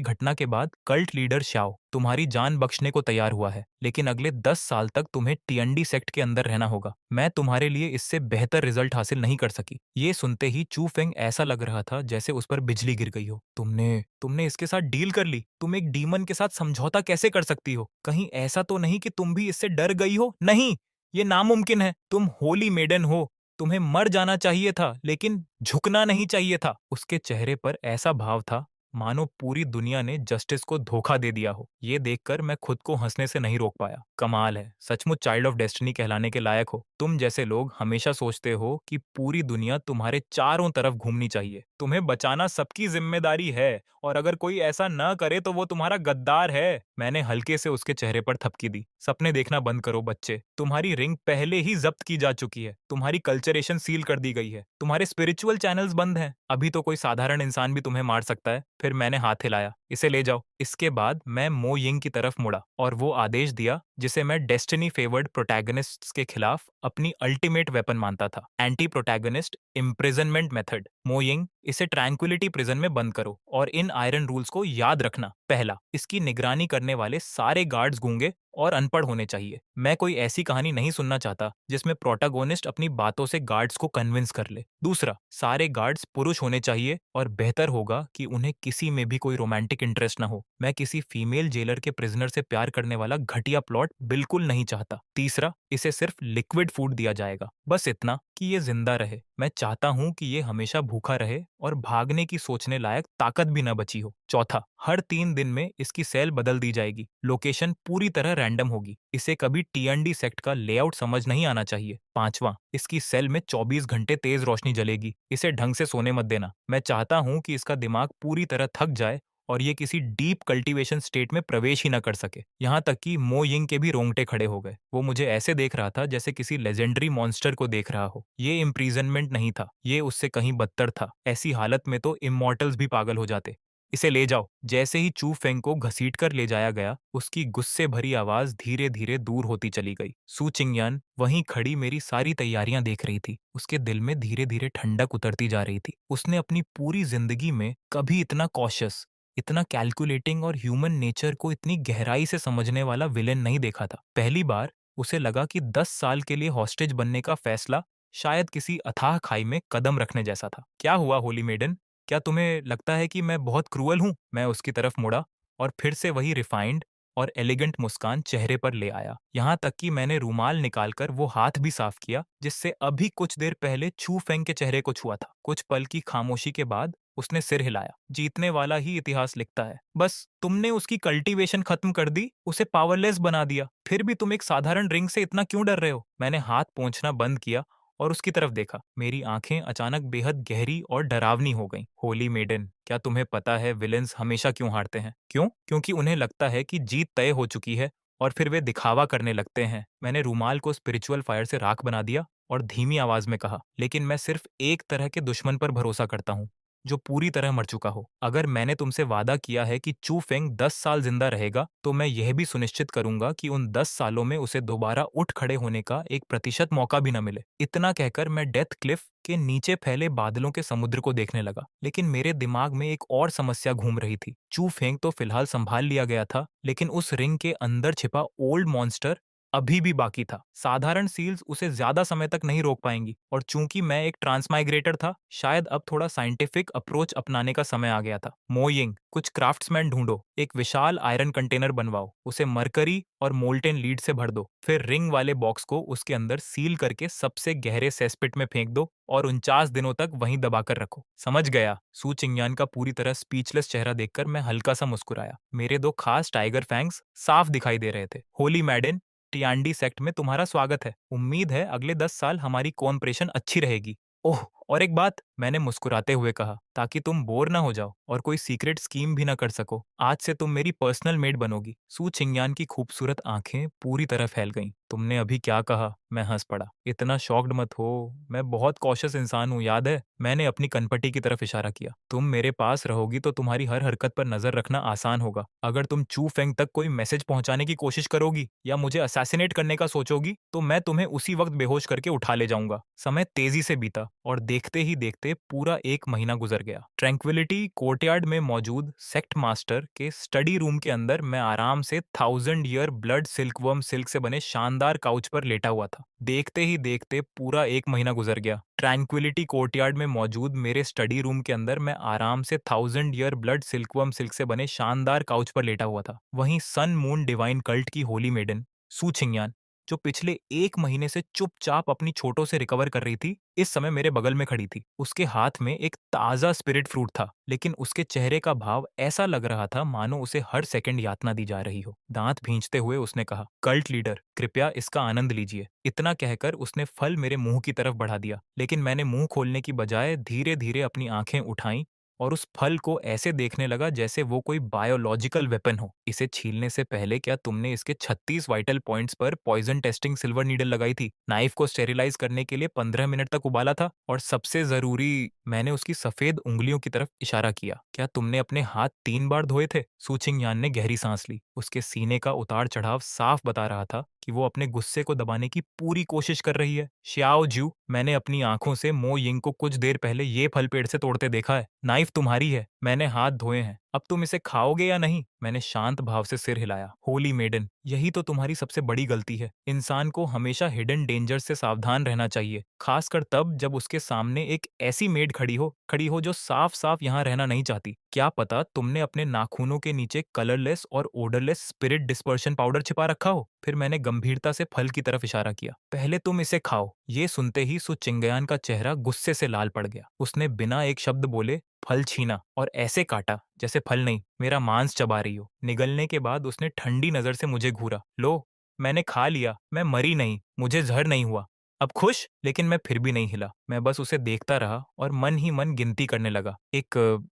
घटना के बाद कल्ट लीडर शाओ तुम्हारी जान बख्शने को तैयार हुआ है, लेकिन अगले 10 साल तक तुम्हें टीएनडी सेक्ट के अंदर रहना होगा। मैं तुम्हारे लिए इससे बेहतर रिजल्ट हासिल नहीं कर सकी। ये सुनते ही चू फेंग ऐसा लग रहा था जैसे उस पर बिजली गिर गई हो। तुमने तुमने इसके साथ डील कर ली? तुम एक डीमन के साथ समझौता कैसे कर सकती हो? कहीं ऐसा तो नहीं कि तुम भी इससे डर गई हो? नहीं, ये नामुमकिन है। तुम होली मेडन हो। तुम्हें मर जाना चाहिए था, लेकिन झुकना नहीं चाहिए था। उसके चेहरे पर ऐसा भाव था मानो पूरी दुनिया ने जस्टिस को धोखा दे दिया हो। ये देखकर मैं खुद को हंसने से नहीं रोक पाया। कमाल है, सचमुच चाइल्ड ऑफ डेस्टिनी कहलाने के लायक हो। तुम जैसे लोग हमेशा सोचते हो कि पूरी दुनिया तुम्हारे चारों तरफ घूमनी चाहिए। तुम्हें बचाना सबकी जिम्मेदारी है और अगर कोई ऐसा न करे तो वो तुम्हारा गद्दार है। मैंने हल्के से उसके चेहरे पर थपकी दी। सपने देखना बंद करो बच्चे। तुम्हारी रिंग पहले ही जब्त की जा चुकी है। तुम्हारी कल्चरेशन सील कर दी गई है। तुम्हारे स्पिरिचुअल चैनल्स बंद हैं। अभी तो कोई साधारण इंसान भी तुम्हें मार सकता है। फिर मैंने हाथ हिलाया, इसे ले जाओ। इसके बाद मैं मो यिंग की तरफ मुड़ा और वो आदेश दिया जिसे मैं डेस्टिनी फेवर्ड प्रोटैगनिस्ट्स के खिलाफ अपनी अल्टीमेट वेपन मानता था। Anti protagonist imprisonment method. मो यिंग, इसे ट्रैंक्विलिटी प्रिजन में बंद करो और इन आयरन रूल्स को याद रखना। पहला, इसकी निगरानी करने वाले सारे गार्ड्स गूंगे और अनपढ़ होने चाहिए। मैं कोई ऐसी कहानी नहीं सुनना चाहता जिसमें प्रोटैगोनिस्ट अपनी बातों से गार्ड्स को कन्विंस कर ले। दूसरा, सारे गार्ड्स पुरुष होने चाहिए और बेहतर होगा कि उन्हें किसी में भी कोई रोमांटिक इंटरेस्ट न हो। मैं किसी फीमेल जेलर के प्रिजनर से प्यार करने वाला घटिया प्लॉट बिल्कुल नहीं चाहता। तीसरा, इसे सिर्फ लिक्विड फूड दिया जाएगा, बस इतना कि ये जिंदा रहे। मैं चाहता हूं कि ये हमेशा भूखा रहे और भागने की सोचने लायक ताकत भी न बची हो। चौथा, हर 3 दिन में इसकी सेल बदल दी जाएगी। लोकेशन पूरी तरह रैंडम होगी। इसे कभी टीएनडी सेक्ट का लेआउट समझ नहीं आना चाहिए। पांचवा, इसकी सेल में 24 घंटे तेज रोशनी जलेगी। इसे ढंग से सोने मत देना। मैं चाहता हूं कि इसका दिमाग पूरी तरह थक जाए और ये किसी डीप कल्टीवेशन स्टेट में प्रवेश ही न कर सके। यहाँ तक कि मो यिंग के भी रोंगटे खड़े हो गए। वो मुझे ऐसे देख रहा था जैसे किसी लेजेंडरी मॉन्स्टर को देख रहा हो। ये इम्प्रीजनमेंट नहीं था, ये उससे कहीं बदतर था। ऐसी हालत में तो इमॉर्टल्स भी पागल हो जाते। इसे ले जाओ। जैसे ही चू फेंग को घसीट कर ले जाया गया, उसकी गुस्से भरी आवाज धीरे धीरे दूर होती चली गई। सू चिंगयान वहीं खड़ी मेरी सारी तैयारियां देख रही थी। उसके दिल में धीरे धीरे ठंडक उतरती जा रही थी। उसने अपनी पूरी जिंदगी में कभी इतना कॉशियस, इतना कैलकुलेटिंग और ह्यूमन नेचर को इतनी गहराई से समझने वाला विलेन नहीं देखा था। पहली बार उसे लगा कि 10 साल के लिए हॉस्टेज बनने का फैसला शायद किसी अथाह खाई में कदम रखने जैसा था। क्या हुआ होली मेडन? क्या तुम्हें लगता है कि मैं बहुत क्रूअल हूँ? मैं उसकी तरफ मुड़ा और फिर से वही रिफाइंड और एलिगेंट मुस्कान चेहरे पर ले आया। यहाँ तक कि मैंने रूमाल निकालकर वो हाथ भी साफ किया जिससे अभी कुछ देर पहले छू फेंग के चेहरे को छुआ था। कुछ पल की खामोशी के बाद उसने सिर हिलाया। जीतने वाला ही इतिहास लिखता है। बस तुमने उसकी कल्टीवेशन खत्म कर दी, उसे पावरलेस बना दिया। फिर भी तुम एक साधारण रिंग से इतना क्यों डर रहे हो? मैंने हाथ पोंछना बंद किया और उसकी तरफ देखा। मेरी आंखें अचानक बेहद गहरी और डरावनी हो गईं। होली मेडन, क्या तुम्हें पता है विलेंस हमेशा क्यों हारते हैं? क्यों? क्योंकि उन्हें लगता है कि जीत तय हो चुकी है और फिर वे दिखावा करने लगते हैं। मैंने रूमाल को स्पिरिचुअल फायर से राख बना दिया और धीमी आवाज में कहा, लेकिन मैं सिर्फ एक तरह के दुश्मन पर भरोसा करता हूँ, जो पूरी तरह मर चुका हो। अगर मैंने तुमसे वादा किया है कि चू फेंग 10 साल जिंदा रहेगा, तो मैं यह भी सुनिश्चित करूंगा कि उन 10 सालों में उसे दोबारा उठ खड़े होने का 1% मौका भी न मिले। इतना कहकर मैं डेथ क्लिफ के नीचे फैले बादलों के समुद्र को देखने लगा। लेकिन मेरे दिमाग में एक और समस्या घूम रही थी। चू फेंग तो फिलहाल संभाल लिया गया था, लेकिन उस रिंग के अंदर छिपा ओल्ड मॉन्स्टर अभी भी बाकी था। साधारण सील्स उसे ज्यादा समय तक नहीं रोक पाएंगी और चूंकि मैं एक ट्रांसमाइग्रेटर था, शायद अब थोड़ा साइंटिफिक अप्रोच अपनाने का समय आ गया था। मोइंग, कुछ क्राफ्ट्समैन ढूंढो, एक विशाल आयरन कंटेनर बनवाओ, उसे मरकरी और मोल्टेन लीड से भर दो, फिर रिंग वाले बॉक्स को उसके अंदर सील करके सबसे गहरे सेसपिट में फेंक दो और 49 दिनों तक वहीं दबाकर रखो। समझ गया। सू चिंगयान का पूरी तरह स्पीचलेस चेहरा देखकर मैं हल्का सा मुस्कुराया। मेरे दो खास टाइगर फैंग्स साफ दिखाई दे रहे थे। होली मैडन, टियांडी सेक्ट में तुम्हारा स्वागत है। उम्मीद है अगले 10 साल हमारी कोऑपरेशन अच्छी रहेगी। ओह, और एक बात, मैंने मुस्कुराते हुए कहा, ताकि तुम बोर ना हो जाओ और कोई सीक्रेट स्कीम भी ना कर सको। आज से तुम मेरी पर्सनल मेड बनोगी। सू चिंगयान की खूबसूरत आंखें पूरी तरह फैल गईं। तुमने अभी क्या कहा? मैं हंस पड़ा। इतना शॉक्ड मत हो, मैं बहुत कॉशियस इंसान हूँ, याद है? मैंने अपनी कनपटी की तरफ इशारा किया। तुम मेरे पास रहोगी तो तुम्हारी हर हरकत पर नजर रखना आसान होगा। अगर तुम चू फेंग तक कोई मैसेज पहुंचाने की कोशिश करोगी या मुझे असैसिनेट करने का सोचोगी, तो मैं तुम्हें उसी वक्त बेहोश करके उठा ले जाऊंगा। समय तेजी से बीता और देखते ही देखते पूरा 1 महीना गुजर गया। ट्रैंक्विलिटी कोर्टयार्ड में मौजूद सेक्ट मास्टर के स्टडी रूम के अंदर मैं आराम से 1000 ईयर ब्लड सिल्कवर्म सिल्क से बने शानदार काउच पर लेटा हुआ था। देखते ही देखते पूरा 1 महीना गुजर गया। ट्रैंक्विलिटी कोर्टयार्ड में मौजूद मेरे स्टडी रूम के अंदर मैं आराम से 1000 ईयर ब्लड सिल्कवर्म सिल्क से बने शानदार काउच पर लेटा हुआ था। वहीं सन मून डिवाइन कल्ट की होली मेडन सू छिंगयान, जो पिछले 1 महीने से चुपचाप अपनी चोटों से रिकवर कर रही थी, इस समय मेरे बगल में खड़ी थी। उसके हाथ में एक ताजा स्पिरिट फ्रूट था, लेकिन उसके चेहरे का भाव ऐसा लग रहा था मानो उसे हर सेकंड यातना दी जा रही हो। दांत भींचते हुए उसने कहा, कल्ट लीडर, कृपया इसका आनंद लीजिए। इतना कहकर उसने फल मेरे मुंह की तरफ बढ़ा दिया, लेकिन मैंने मुंह खोलने की बजाय धीरे धीरे अपनी आंखें उठाईं और उस फल को ऐसे देखने लगा जैसे वो कोई बायोलॉजिकल वेपन हो। इसे छीलने से पहले क्या तुमने इसके 36 वाइटल पॉइंट्स पर पॉइजन टेस्टिंग सिल्वर नीडल लगाई थी? नाइफ को स्टेरिलाइज करने के लिए 15 मिनट तक उबाला था? और सबसे जरूरी, मैंने उसकी सफेद उंगलियों की तरफ इशारा किया, क्या तुमने अपने हाथ 3 बार धोए थे? सूचिंग यान ने गहरी सांस ली। उसके सीने का उतार चढ़ाव साफ बता रहा था कि वो अपने गुस्से को दबाने की पूरी कोशिश कर रही है। श्याओ जू, मैंने अपनी आंखों से मो यिंग को कुछ देर पहले ये फल पेड़ से तोड़ते देखा है। नाइफ तुम्हारी है, मैंने हाथ धोए हैं। अब तुम इसे खाओगे या नहीं? मैंने शांत भाव से सिर हिलाया। होली मेडन, यही तो तुम्हारी सबसे बड़ी गलती है। इंसान को हमेशा हिडन डेंजर से सावधान रहना चाहिए, खासकर तब जब उसके सामने एक ऐसी मेड खड़ी हो जो साफ साफ यहाँ रहना नहीं चाहती। क्या पता तुमने अपने नाखूनों के नीचे कलरलेस और ओडरलेस स्पिरिट डिस्पर्शन पाउडर छिपा रखा हो। फिर मैंने गंभीरता से फल की तरफ इशारा किया। पहले तुम इसे खाओ। ये सुनते ही सु चिंगयान का चेहरा गुस्से से लाल पड़ गया। उसने बिना एक शब्द बोले फल छीना और ऐसे काटा जैसे फल नहीं, मेरा मांस चबा रही हो। निगलने के बाद उसने ठंडी नजर से मुझे घूरा। लो, मैंने खा लिया, मैं मरी नहीं, मुझे जहर नहीं हुआ। अब खुश? लेकिन मैं फिर भी नहीं हिला। मैं बस उसे देखता रहा और मन ही मन गिनती करने लगा। 1,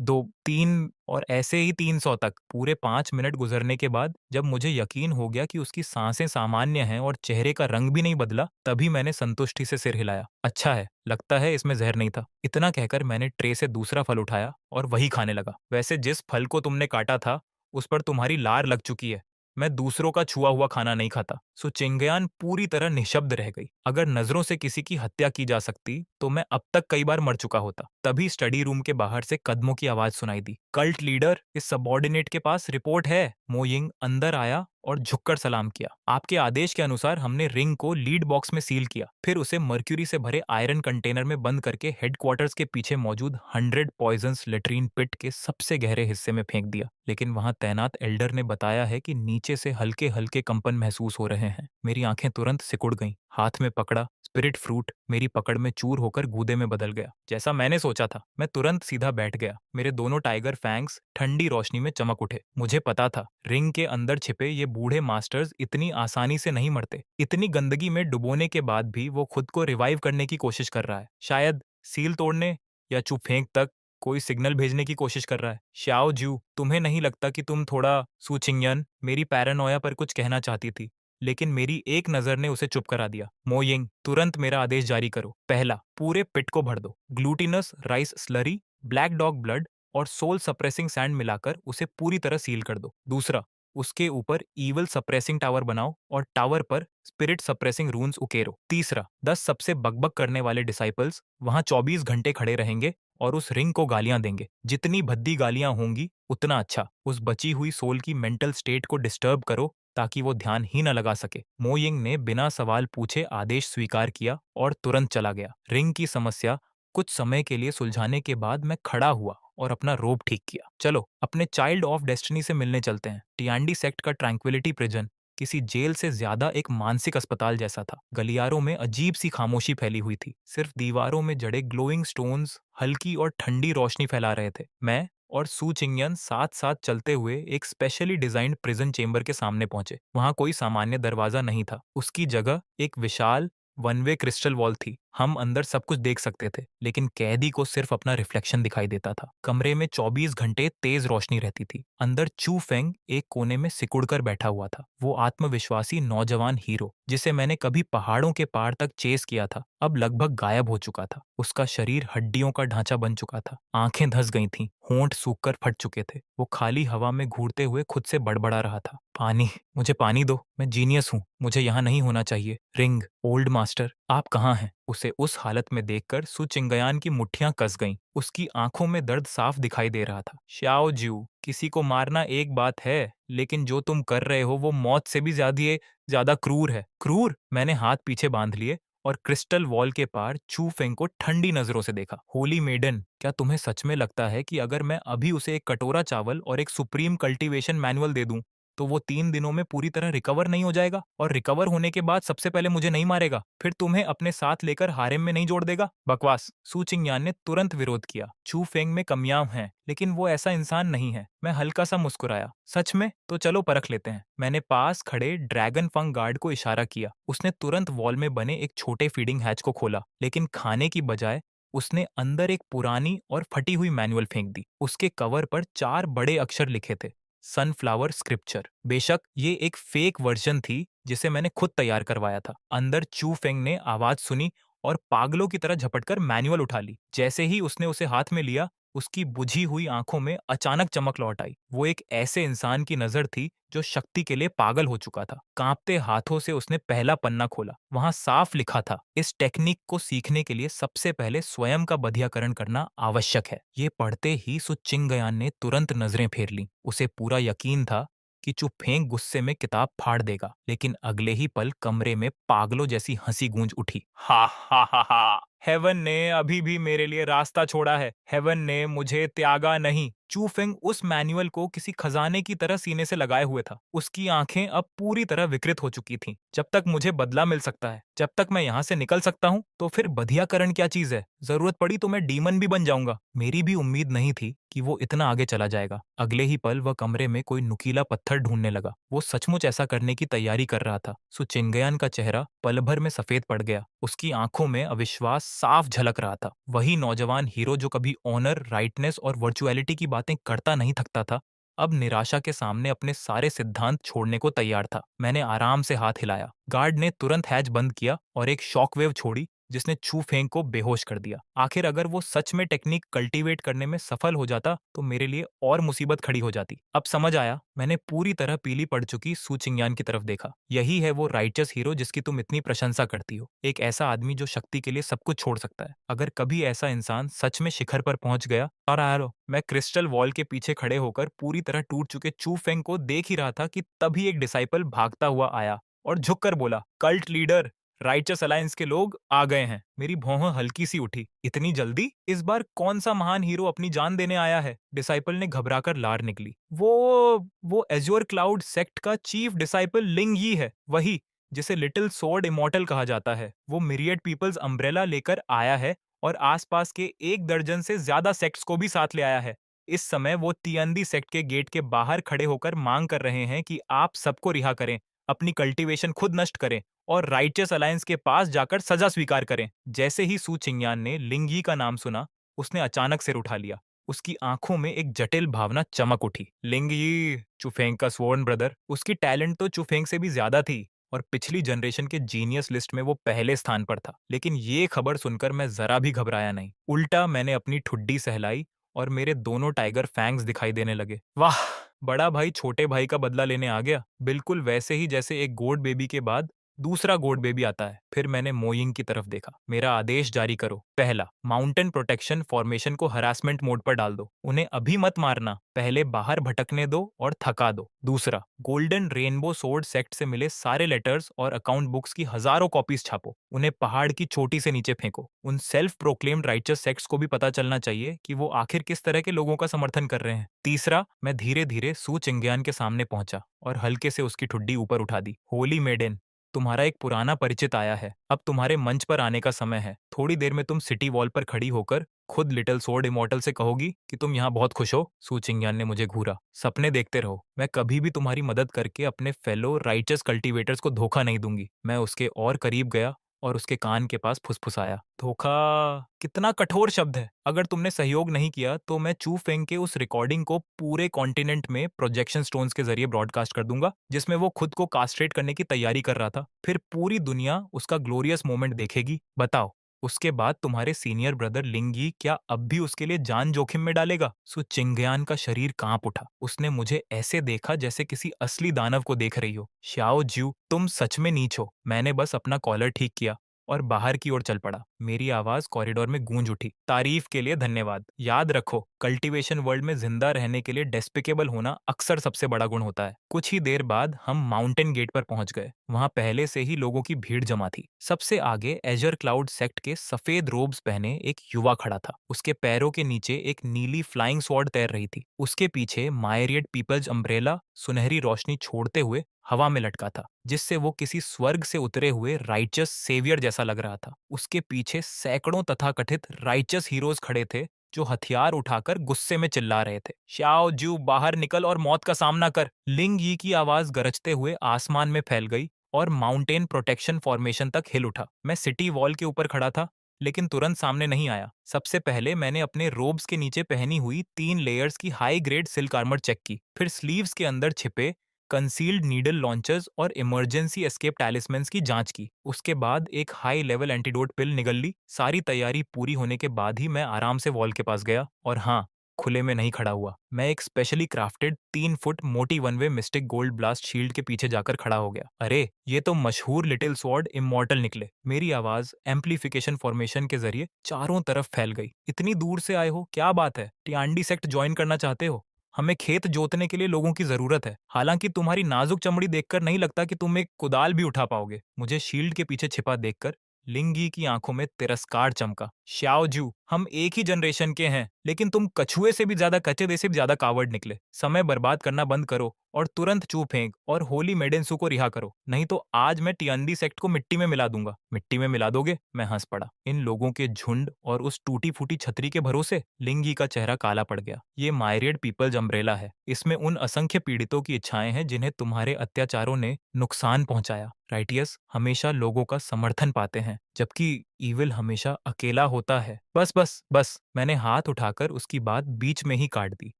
2, 3 और ऐसे ही 300 तक। पूरे 5 मिनट गुजरने के बाद जब मुझे यकीन हो गया कि उसकी सांसें सामान्य हैं और चेहरे का रंग भी नहीं बदला, तभी मैंने संतुष्टि से सिर हिलाया। अच्छा है, लगता है इसमें जहर नहीं था। इतना कहकर मैंने ट्रे से दूसरा फल उठाया और वही खाने लगा। वैसे जिस फल को तुमने काटा था, उस पर तुम्हारी लार लग चुकी है। मैं दूसरों का छुआ हुआ खाना नहीं खाता। सो चिंगयान पूरी तरह निशब्द रह गई। अगर नजरों से किसी की हत्या की जा सकती तो मैं अब तक कई बार मर चुका होता। तभी स्टडी रूम के बाहर से कदमों की आवाज सुनाई दी। कल्ट लीडर, इस सबॉर्डिनेट के पास रिपोर्ट है। मोयिंग अंदर आया और झुककर सलाम किया। आपके आदेश के अनुसार हमने रिंग को लीड बॉक्स में सील किया, फिर उसे मर्क्यूरी से भरे आयरन कंटेनर में बंद करके हेडक्वार्टर्स के पीछे मौजूद 100 पॉइजन्स लेट्रिन पिट के सबसे गहरे हिस्से में फेंक दिया। लेकिन वहां तैनात एल्डर ने बताया है कि नीचे से हल्के हल्के कंपन महसूस हो रहे हैं। मेरी आंखें तुरंत सिकुड़ गईं। हाथ में पकड़ा स्पिरिट फ्रूट मेरी पकड़ में चूर होकर गूदे में बदल गया। जैसा मैंने सोचा था, मैं तुरंत सीधा बैठ गया। मेरे दोनों टाइगर फैंग्स ठंडी रोशनी में चमक उठे। मुझे पता था रिंग के अंदर छिपे ये बूढ़े मास्टर्स इतनी आसानी से नहीं मरते। इतनी गंदगी में डुबोने के बाद भी वो खुद को रिवाइव करने की कोशिश कर रहा है। शायद सील तोड़ने या चुप फेंक तक कोई सिग्नल भेजने की कोशिश कर रहा है। श्याओ ज्यू, तुम्हें नहीं लगता कि तुम थोड़ा सुचिंगयन मेरी पैरानोया पर कुछ कहना चाहती थी, लेकिन मेरी एक नजर ने उसे चुप करा दिया। मोयिंग, तुरंत मेरा आदेश जारी करो। पहला, पूरे पिट को भर दो। Glutinous rice slurry, black dog blood और सोल सप्रेसिंग सैंड मिलाकर उसे पूरी तरह सील कर दो। दूसरा, उसके ऊपर ईवल सप्रेसिंग टावर बनाओ और टावर पर स्पिरिट सप्रेसिंग रून्स उकेरो। तीसरा, 10 सबसे बकबक करने वाले डिसाइपल्स वहां 24 घंटे खड़े रहेंगे और उस रिंग को गालियां देंगे। जितनी भद्दी गालियां होंगी उतना अच्छा। उस बची हुई सोल की मेंटल स्टेट को डिस्टर्ब करो ताकि वो ध्यान ही न लगा सके। मोयिंग ने बिना सवाल पूछे आदेश स्वीकार किया और तुरंत चला गया। रिंग की समस्या कुछ समय के लिए सुलझाने के बाद मैं खड़ा हुआ और अपना रोब ठीक किया। चलो अपने चाइल्ड ऑफ डेस्टिनी से मिलने चलते हैं। टियांडी सेक्ट का ट्रैंक्विलिटी प्रिजन किसी जेल से ज्यादा एक मानसिक अस्पताल जैसा था। गलियारों में अजीब सी खामोशी फैली हुई थी। सिर्फ दीवारों में जड़े ग्लोइंग स्टोन्स हल्की और ठंडी रोशनी फैला रहे थे। मैं और सू चिंगयन साथ साथ चलते हुए एक स्पेशली डिजाइन्ड प्रिजन चेंबर के सामने पहुंचे। वहां कोई सामान्य दरवाजा नहीं था। उसकी जगह एक विशाल वन वे क्रिस्टल वॉल थी। हम अंदर सब कुछ देख सकते थे, लेकिन कैदी को सिर्फ अपना रिफ्लेक्शन दिखाई देता था। कमरे में 24 घंटे तेज रोशनी रहती थी। अंदर चू फेंग एक कोने में सिकुड़कर बैठा हुआ था। वो आत्मविश्वासी नौजवान हीरो जिसे मैंने कभी पहाड़ों के पार तक चेस किया था, अब लगभग गायब हो चुका था। उसका शरीर हड्डियों का ढांचा बन चुका था। आंखें धंस गई थीं, होंठ सूखकर फट चुके थे। वो खाली हवा में घूरते हुए खुद से बड़बड़ा रहा था। पानी, मुझे पानी दो। मैं जीनियस हूँ, मुझे यहाँ नहीं होना चाहिए। रिंग, ओल्ड मास्टर, आप कहाँ हैं? उसे उस हालत में देखकर सु चिंगयान की मुट्ठियां कस गईं। उसकी आंखों में दर्द साफ दिखाई दे रहा था। श्याओ ज्यू, किसी को मारना एक बात है, लेकिन जो तुम कर रहे हो वो मौत से भी ज्यादा क्रूर है। क्रूर? मैंने हाथ पीछे बांध लिए और क्रिस्टल वॉल के पार चू फेंग को ठंडी नजरों से देखा। होली मेडन, क्या तुम्हें सच में लगता है कि अगर मैं अभी उसे एक कटोरा चावल और एक सुप्रीम कल्टीवेशन मैनुअल दे दूं तो वो 3 दिनों में पूरी तरह रिकवर नहीं हो जाएगा? और रिकवर होने के बाद सबसे पहले मुझे नहीं मारेगा, फिर तुम्हें अपने साथ लेकर हारेम में नहीं जोड़ देगा? बकवास। सू चिंगयान ने तुरंत विरोध किया। चू फेंग में कमियां हैं, लेकिन वो ऐसा इंसान नहीं है। मैं हल्का सा मुस्कुराया। सच में? तो चलो परख लेते हैं। मैंने पास खड़े ड्रैगन फंग गार्ड को इशारा किया। उसने तुरंत वॉल में बने एक छोटे फीडिंग हैच को खोला, लेकिन खाने की बजाय उसने अंदर एक पुरानी और फटी हुई मैनुअल फेंक दी। उसके कवर पर 4 बड़े अक्षर लिखे थे, सनफ्लावर स्क्रिप्चर। बेशक ये एक फेक वर्जन थी जिसे मैंने खुद तैयार करवाया था। अंदर चू फेंग ने आवाज सुनी और पागलों की तरह झपटकर मैनुअल उठा ली। जैसे ही उसने उसे हाथ में लिया, उसकी बुझी हुई आंखों में अचानक चमक लौट आई। वो एक ऐसे इंसान की नजर थी जो शक्ति के लिए पागल हो चुका था। कांपते हाथों से उसने पहला पन्ना खोला। वहां साफ लिखा था, इस टेक्निक को सीखने के लिए सबसे पहले स्वयं का बधियाकरण करना आवश्यक है। ये पढ़ते ही सु चिंगयान ने तुरंत नजरें फेर लीं। उसे पूरा यकीन था कि चुपहेंग गुस्से में किताब फाड़ देगा, लेकिन अगले ही पल कमरे में पागलों जैसी हंसी गूंज उठी। हा हा हा हा, हेवन ने अभी भी मेरे लिए रास्ता छोड़ा है। हेवन ने मुझे त्यागा नहीं। चू फेंग उस मैनुअल को किसी खजाने की तरह सीने से लगाए हुए था। उसकी आंखें अब पूरी तरह विकृत हो चुकी थीं। जब तक मुझे बदला मिल सकता है, जब तक मैं यहाँ से निकल सकता हूँ, तो फिर बधियाकरण क्या चीज है? जरूरत पड़ी तो मैं डीमन भी बन जाऊंगा। मेरी भी उम्मीद नहीं थी कि वो इतना आगे चला जाएगा। अगले ही पल वह कमरे में कोई नुकीला पत्थर ढूंढने लगा। वो सचमुच ऐसा करने की तैयारी कर रहा था। सु चिंगयान का चेहरा पल भर में सफेद पड़ गया। उसकी आंखों में अविश्वास साफ झलक रहा था। वही नौजवान हीरो जो कभी ऑनर, राइटनेस और वर्चुअलिटी की बातें करता नहीं थकता था, अब निराशा के सामने अपने सारे सिद्धांत छोड़ने को तैयार था। मैंने आराम से हाथ हिलाया। गार्ड ने तुरंत हैच बंद किया और एक शॉकवेव छोड़ी जिसने छू फेंग को बेहोश कर दिया। आखिर अगर वो सच में टेक्निक कल्टीवेट करने में सफल हो जाता तो मेरे लिए और मुसीबत खड़ी हो जाती। अब समझ आया। मैंने पूरी तरह पीली पड़ चुकी सू चिंगयान की तरफ देखा। यही है वो राइचस हीरो जिसकी तुम इतनी प्रशंसा करती हो। एक ऐसा आदमी जो शक्ति के लिए सब कुछ छोड़ सकता है। अगर कभी ऐसा इंसान सच में शिखर पर पहुंच गया। और आरो, मैं क्रिस्टल वॉल के पीछे खड़े होकर पूरी तरह टूट चुके चू फेंग को देख ही रहा था कि तभी एक डिसाइपल भागता हुआ आया और झुककर बोला, कल्ट लीडर, राइचस अलायंस के लोग आ गए हैं। मेरी भौं हल्की सी उठी। इतनी जल्दी? इस बार कौन सा महान हीरो अपनी जान देने आया है? डिसाइपल ने घबराकर लार निकली। वो एज्योर क्लाउड सेक्ट का चीफ डिसाइपल लिंग यी है, वही जिसे लिटिल सोर्ड इमॉर्टल कहा जाता है। वो मिरियड पीपल्स अम्ब्रेला लेकर आया है और आसपास के 1 दर्जन से ज्यादा सेक्ट्स को भी साथ ले आया है। इस समय वो तियंदी सेक्ट के गेट के बाहर खड़े होकर मांग कर रहे हैं कि आप सबको रिहा करें, अपनी कल्टीवेशन खुद नष्ट करें और राइचस अलायंस के पास जाकर सजा स्वीकार करें। जैसे ही सू चिंगयान ने लिंगी का नाम सुना, उसने अचानक सिर उठा लिया। उसकी आंखों में एक जटिल भावना चमक उठी। लिंगी, चुफेंग का स्वर्ण ब्रदर। उसकी टैलेंट तो चुफेंग से भी ज्यादा थी और पिछली जनरेशन के जीनियस लिस्ट में वो पहले स्थान पर था। लेकिन ये खबर सुनकर मैं जरा भी घबराया नहीं। उल्टा मैंने अपनी ठुड्डी सहलाई और मेरे दोनों टाइगर फैंग्स दिखाई देने लगे। वाह! बड़ा भाई छोटे भाई का बदला लेने आ गया। बिल्कुल वैसे ही जैसे एक गोड बेबी के बाद दूसरा गोड बेबी आता है। फिर मैंने मोइंग की तरफ देखा। मेरा आदेश जारी करो। पहला, माउंटेन प्रोटेक्शन फॉर्मेशन को हरासमेंट मोड पर डाल दो। उन्हें अभी मत मारना, पहले बाहर भटकने दो और थका दो। दूसरा, गोल्डन रेनबो सोर्ड सेक्ट से मिले सारे लेटर्स और अकाउंट बुक्स की हजारों कॉपीज छापो। उन्हें पहाड़ की चोटी से नीचे फेंको। उन सेल्फ प्रोक्लेम्ड राइचस सेक्ट्स को भी पता चलना चाहिए कि वो आखिर किस तरह के लोगों का समर्थन कर रहे हैं। तीसरा, मैं धीरे धीरे सू चिंगयान के सामने पहुंचा और हल्के से उसकी ठुड्डी ऊपर उठा दी। होली मेडेन, तुम्हारा एक पुराना परिचित आया है। अब तुम्हारे मंच पर आने का समय है। थोड़ी देर में तुम सिटी वॉल पर खड़ी होकर खुद लिटिल सोर्ड इमॉर्टल से कहोगी कि तुम यहाँ बहुत खुश हो। सू चिंगयान ने मुझे घूरा। सपने देखते रहो। मैं कभी भी तुम्हारी मदद करके अपने फेलो राइचस कल्टीवेटर्स को धोखा नहीं दूंगी। मैं उसके और करीब गया और उसके कान के पास फुसफुसाया। धोखा? कितना कठोर शब्द है। अगर तुमने सहयोग नहीं किया तो मैं चू फेंग के उस रिकॉर्डिंग को पूरे कॉन्टिनेंट में प्रोजेक्शन स्टोन्स के जरिए ब्रॉडकास्ट कर दूंगा, जिसमें वो खुद को कास्ट्रेट करने की तैयारी कर रहा था। फिर पूरी दुनिया उसका ग्लोरियस मोमेंट देखेगी। बताओ, उसके बाद तुम्हारे सीनियर ब्रदर लिंगी क्या अब भी उसके लिए जान जोखिम में डालेगा? सो चिंगयान का शरीर कांप उठा। उसने मुझे ऐसे देखा जैसे किसी असली दानव को देख रही हो। श्याओ ज्यू, तुम सच में नीच हो। मैंने बस अपना कॉलर ठीक किया और बाहर की ओर चल पड़ा। मेरी आवाज कॉरिडोर में गूंज उठी। तारीफ के लिए धन्यवाद। याद रखो, कल्टीवेशन वर्ल्ड में जिंदा रहने के लिए डेस्पिकेबल होना अक्सर सबसे बड़ा गुण होता है। कुछ ही देर बाद हम माउंटेन गेट पर पहुंच गए। वहां पहले से ही लोगों की भीड़ जमा थी। सबसे आगे एजर क्लाउड सेक्ट के सफेद रोब्स पहने एक युवा खड़ा था। उसके पैरों के नीचे एक नीली फ्लाइंग स्वॉर्ड तैर रही थी। उसके पीछे मायरियड पीपल्स अम्ब्रेला सुनहरी रोशनी छोड़ते हुए हवा में लटका था, जिससे वो किसी स्वर्ग से उतरे हुए राइचस सेवियर जैसा लग रहा था। उसके पीछे सैकड़ों तथाकथित राइचस हीरोज खड़े थे जो हथियार उठाकर गुस्से में चिल्ला रहे थे। श्याओ जू, बाहर निकल और मौत का सामना कर। लिंग यी की आवाज गरजते हुए आसमान में फैल गई और माउंटेन प्रोटेक्शन फॉर्मेशन तक हिल उठा। मैं सिटी वॉल के ऊपर खड़ा था, लेकिन तुरंत सामने नहीं आया। सबसे पहले मैंने अपने रोब्स के नीचे पहनी हुई 3 लेयर्स की high grade silk armour check की। फिर स्लीव्स के अंदर छिपे कंसील्ड नीडल लॉन्चर्स और इमरजेंसी एस्केप टैलिस्मेंस की जांच की। उसके बाद एक हाई लेवल एंटीडोट पिल निगल ली। सारी तैयारी पूरी होने के बाद ही मैं आराम से वॉल के पास गया। और हाँ, खुले में नहीं खड़ा हुआ। मैं एक स्पेशली क्राफ्टेड 3 फुट मोटी one way mistake gold blast shield के पीछे जाकर खड़ा हो गया। अरे, ये तो मशहूर लिटिल स्वॉर्ड इमॉर्टल निकले। मेरी आवाज एम्पलीफिकेशन फॉर्मेशन के जरिए चारों तरफ फैल गई। इतनी दूर से आए हो, क्या बात है? टियांडी सेक्ट ज्वाइन करना चाहते हो? हमें खेत जोतने के लिए लोगों की जरूरत है। हालांकि तुम्हारी नाजुक चमड़ी देखकर नहीं लगता कि तुम एक कुदाल भी उठा पाओगे। मुझे शील्ड के पीछे छिपा देखकर लिंगी की आंखों में तिरस्कार चमका। श्याओ जू, हम एक ही जनरेशन के हैं, लेकिन तुम कछुए से भी ज्यादा कचेदे से भी ज्यादा कावर्ड निकले। समय बर्बाद करना बंद करो और तुरंत चू फेंक और होली मेडेंसू को रिहा करो, नहीं तो आज मैं टियांदी सेक्ट को मिट्टी में मिला दूंगा। मिट्टी में मिला दोगे? मैं हंस पड़ा। इन लोगों के झुंड और उस टूटी फूटी छतरी के भरोसे लिंगी का चेहरा काला पड़ गया। ये मायरियड पीपल्स अम्ब्रेला है। इसमें उन असंख्य पीड़ितों की इच्छाएं हैं जिन्हें तुम्हारे अत्याचारों ने नुकसान पहुंचाया। राइटियस हमेशा लोगों का समर्थन पाते हैं, जबकि ईविल हमेशा अकेला होता है। बस बस बस, मैंने हाथ उठाकर उसकी बात बीच में ही काट दी।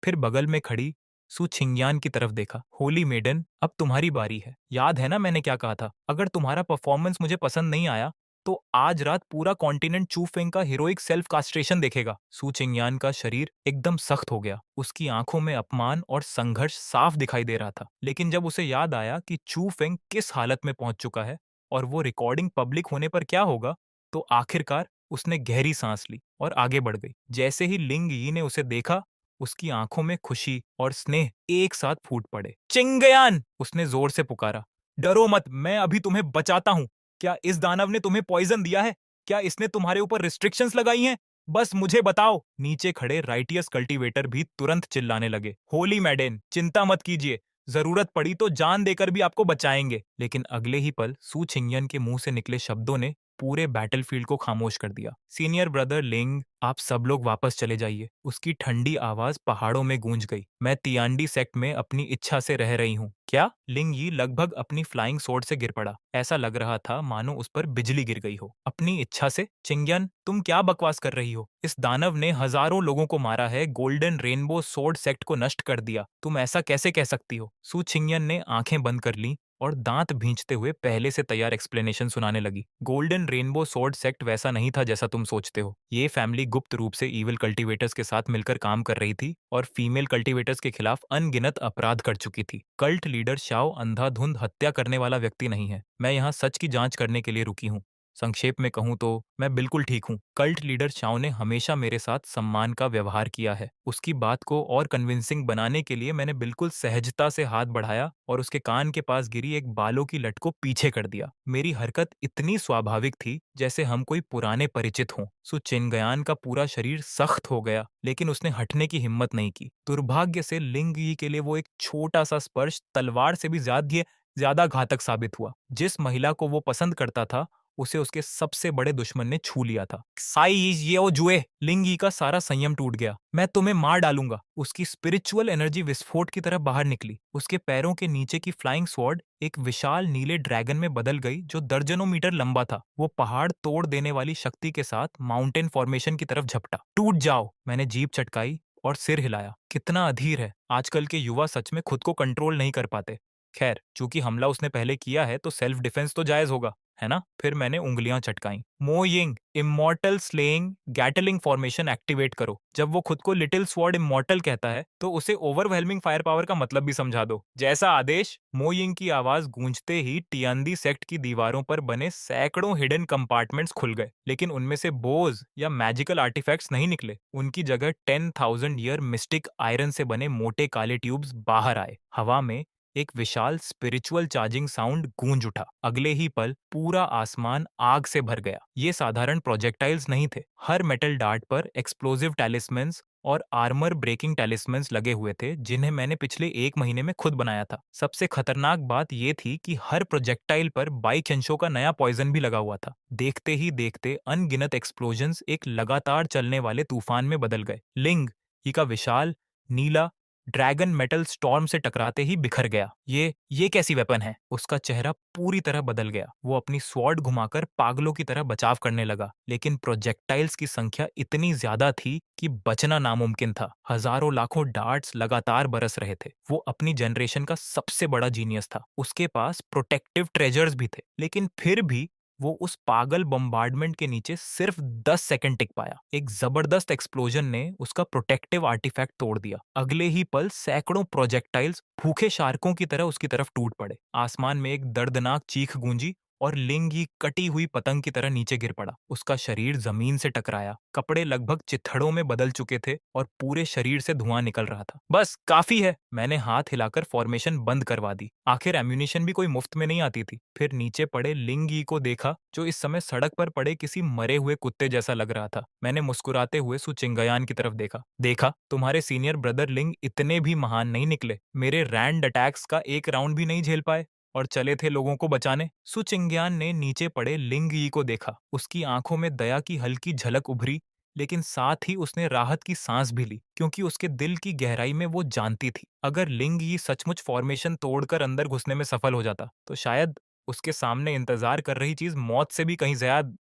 फिर बगल में खड़ी सु छिंगयान की तरफ देखा। होली मेडन, अब तुम्हारी बारी है। याद है ना मैंने क्या कहा था? अगर तुम्हारा परफॉर्मेंस मुझे पसंद नहीं आया तो आज रात पूरा कॉन्टिनेंट चू फेंग का हीरोइक सेल्फ कास्ट्रेशन देखेगा। सु चिंगयान का शरीर एकदम सख्त हो गया। उसकी आंखों में अपमान और संघर्ष साफ दिखाई दे रहा था। लेकिन जब उसे याद आया कि चू फेंग किस हालत में पहुंच चुका है और वो रिकॉर्डिंग पब्लिक होने पर क्या होगा, तो आखिरकार उसने गहरी सांस ली और आगे बढ़ गई। जैसे ही लिंग यी ने उसे देखा, उसकी आंखों में खुशी और स्नेह एक साथ फूट पड़े। चिंगयान! उसने जोर से पुकारा। डरो मत, मैं अभी तुम्हें बचाता हूं। क्या इस दानव ने तुम्हें पॉइजन दिया है? क्या इसने तुम्हारे ऊपर रिस्ट्रिक्शंस लगाई हैं? बस मुझे बताओ। नीचे खड़े राइटियस कल्टीवेटर भी तुरंत चिल्लाने लगे। होली मैडेन, चिंता मत कीजिए, जरूरत पड़ी तो जान देकर भी आपको बचाएंगे। लेकिन अगले ही पल सू छिंगयन के मुंह से निकले शब्दों ने पूरे बैटलफील्ड को खामोश कर दिया। सीनियर ब्रदर लिंग, आप सब लोग वापस चले जाइए। उसकी ठंडी आवाज पहाड़ों में गूंज गई। मैं तियांडी सेक्ट में अपनी इच्छा से रह रही हूँ। क्या? लिंग यी लगभग अपनी फ्लाइंग सोर्ड से गिर पड़ा। ऐसा लग रहा था मानो उस पर बिजली गिर गई हो। अपनी इच्छा से? चिंगयन, तुम क्या बकवास कर रही हो? इस दानव ने हजारों लोगों को मारा है, गोल्डन रेनबो सोर्ड सेक्ट को नष्ट कर दिया। तुम ऐसा कैसे कह सकती हो? सू छिंगयन ने आंखें बंद कर ली और दांत भींचते हुए पहले से तैयार एक्सप्लेनेशन सुनाने लगी। गोल्डन रेनबो सोर्ड सेक्ट वैसा नहीं था जैसा तुम सोचते हो। ये फैमिली गुप्त रूप से ईविल कल्टीवेटर्स के साथ मिलकर काम कर रही थी और फीमेल कल्टीवेटर्स के खिलाफ अनगिनत अपराध कर चुकी थी। कल्ट लीडर शाओ अंधाधुंध हत्या करने वाला व्यक्ति नहीं है। मैं यहाँ सच की जांच करने के लिए रुकी हूँ। संक्षेप में कहूँ तो मैं बिल्कुल ठीक हूँ। कल्ट लीडर शाओ ने हमेशा मेरे साथ सम्मान का व्यवहार किया है। उसकी बात को और कन्विंसिंग बनाने के लिए मैंने बिल्कुल सहजता से हाथ बढ़ाया और उसके कान के पास गिरी एक बालों की लट को पीछे कर दिया। मेरी हरकत इतनी स्वाभाविक थी जैसे हम कोई पुराने परिचित हों। सु चिंगयान का पूरा शरीर सख्त हो गया, लेकिन उसने हटने की हिम्मत नहीं की। दुर्भाग्य से लिंग यी के लिए वो एक छोटा सा स्पर्श तलवार से भी ज्यादा घातक साबित हुआ। जिस महिला को वो पसंद करता था, उसे उसके सबसे बड़े दुश्मन ने छू लिया था। साई ये ओ जुए! लिंग यी का सारा संयम टूट गया। मैं तुम्हें मार डालूंगा। उसकी स्पिरिचुअल एनर्जी विस्फोट की तरह बाहर निकली। उसके पैरों के नीचे की फ्लाइंग स्वॉर्ड एक विशाल नीले ड्रैगन में बदल गई जो दर्जनों मीटर लंबा था। वो पहाड़ तोड़ देने वाली शक्ति के साथ माउंटेन फॉर्मेशन की तरफ झपटा। टूट जाओ! मैंने जीभ चटकाई और सिर हिलाया। कितना अधीर है! आजकल के युवा सच में खुद को कंट्रोल नहीं कर पाते। खैर, चूंकि हमला उसने पहले किया है तो सेल्फ डिफेंस तो जायज होगा, है ना? फिर मैंने उंगलियां चटकाई। मो Ying, immortal slaying Gatling formation activate करो। जब वो खुद को लिटिल स्वॉर्ड इमॉर्टल कहता है तो उसे ओवरवेलमिंग फायर पावर का मतलब भी समझा दो। जैसा आदेश। मो यिंग की आवाज गूंजते ही टियांदी सेक्ट की दीवारों पर बने सैकड़ों हिडन कंपार्टमेंट्स खुल गए, लेकिन उनमें से बोज या मैजिकल आर्टिफैक्ट्स नहीं निकले। उनकी जगह 10,000 ईयर मिस्टिक आयरन से बने मोटे काले ट्यूब्स बाहर आए। हवा में एक विशाल स्पिरिचुअल चार्जिंग साउंड गूंज उठा। अगले ही पल पूरा आसमान आग से भर गया। ये साधारण प्रोजेक्टाइल्स नहीं थे। हर मेटल डार्ट पर एक्सप्लोजिव टैलिस्मेंस और आर्मर ब्रेकिंग टैलिस्मेंस लगे हुए थे, जिन्हें मैंने पिछले 1 महीने में खुद बनाया था। सबसे खतरनाक बात यह थी कि हर प्रोजेक्टाइल पर बाइचेंशो का नया पॉइजन भी लगा हुआ था। देखते ही देखते अनगिनत एक्सप्लोजन्स एक लगातार चलने वाले तूफान में बदल गए। लिंग ही का विशाल नीला ड्रैगन मेटल स्टॉर्म से टकराते ही बिखर गया। ये कैसी वेपन है? उसका चेहरा पूरी तरह बदल गया। वो अपनी स्वॉर्ड घुमाकर पागलों की तरह बचाव करने लगा, लेकिन प्रोजेक्टाइल्स की संख्या इतनी ज्यादा थी कि बचना नामुमकिन था। हजारों लाखों डार्ट्स लगातार बरस रहे थे। वो अपनी जनरेशन का सबसे बड़ा जीनियस था। उसके पास प्रोटेक्टिव ट्रेजर्स भी थे, लेकिन फिर भी वो उस पागल बम्बार्डमेंट के नीचे सिर्फ 10 सेकंड टिक पाया। एक जबरदस्त एक्सप्लोजन ने उसका प्रोटेक्टिव आर्टिफैक्ट तोड़ दिया। अगले ही पल सैकड़ों प्रोजेक्टाइल्स भूखे शार्कों की तरह उसकी तरफ टूट पड़े। आसमान में एक दर्दनाक चीख गूंजी और लिंग ही कटी हुई पतंग की तरह नीचे गिर पड़ा। उसका शरीर जमीन से टकराया, कपड़े लगभग चिथड़ों में बदल चुके थे और पूरे शरीर से धुआं निकल रहा था। बस काफी है, मैंने हाथ हिलाकर फॉर्मेशन बंद करवा दी। आखिर एम्यूनिशन भी कोई मुफ्त में नहीं आती थी। फिर नीचे पड़े लिंग ही को देखा, जो इस समय सड़क पर पड़े किसी मरे हुए कुत्ते जैसा लग रहा था। मैंने मुस्कुराते हुए सुचिंगयान की तरफ देखा। देखा, तुम्हारे सीनियर ब्रदर लिंग इतने भी महान नहीं निकले। मेरे रैंड अटैक्स का एक राउंड भी नहीं झेल पाए और चले थे लोगों को बचाने। सुचिंग्यान ने नीचे पड़े लिंग यी को देखा। उसकी आंखों में दया की हल्की झलक उभरी, लेकिन साथ ही उसने राहत की सांस भी ली, क्योंकि उसके दिल की गहराई में वो जानती थी, अगर लिंग यी सचमुच फॉर्मेशन तोड़कर अंदर घुसने में सफल हो जाता तो शायद उसके सामने इंतजार कर रही चीज मौत से भी कहीं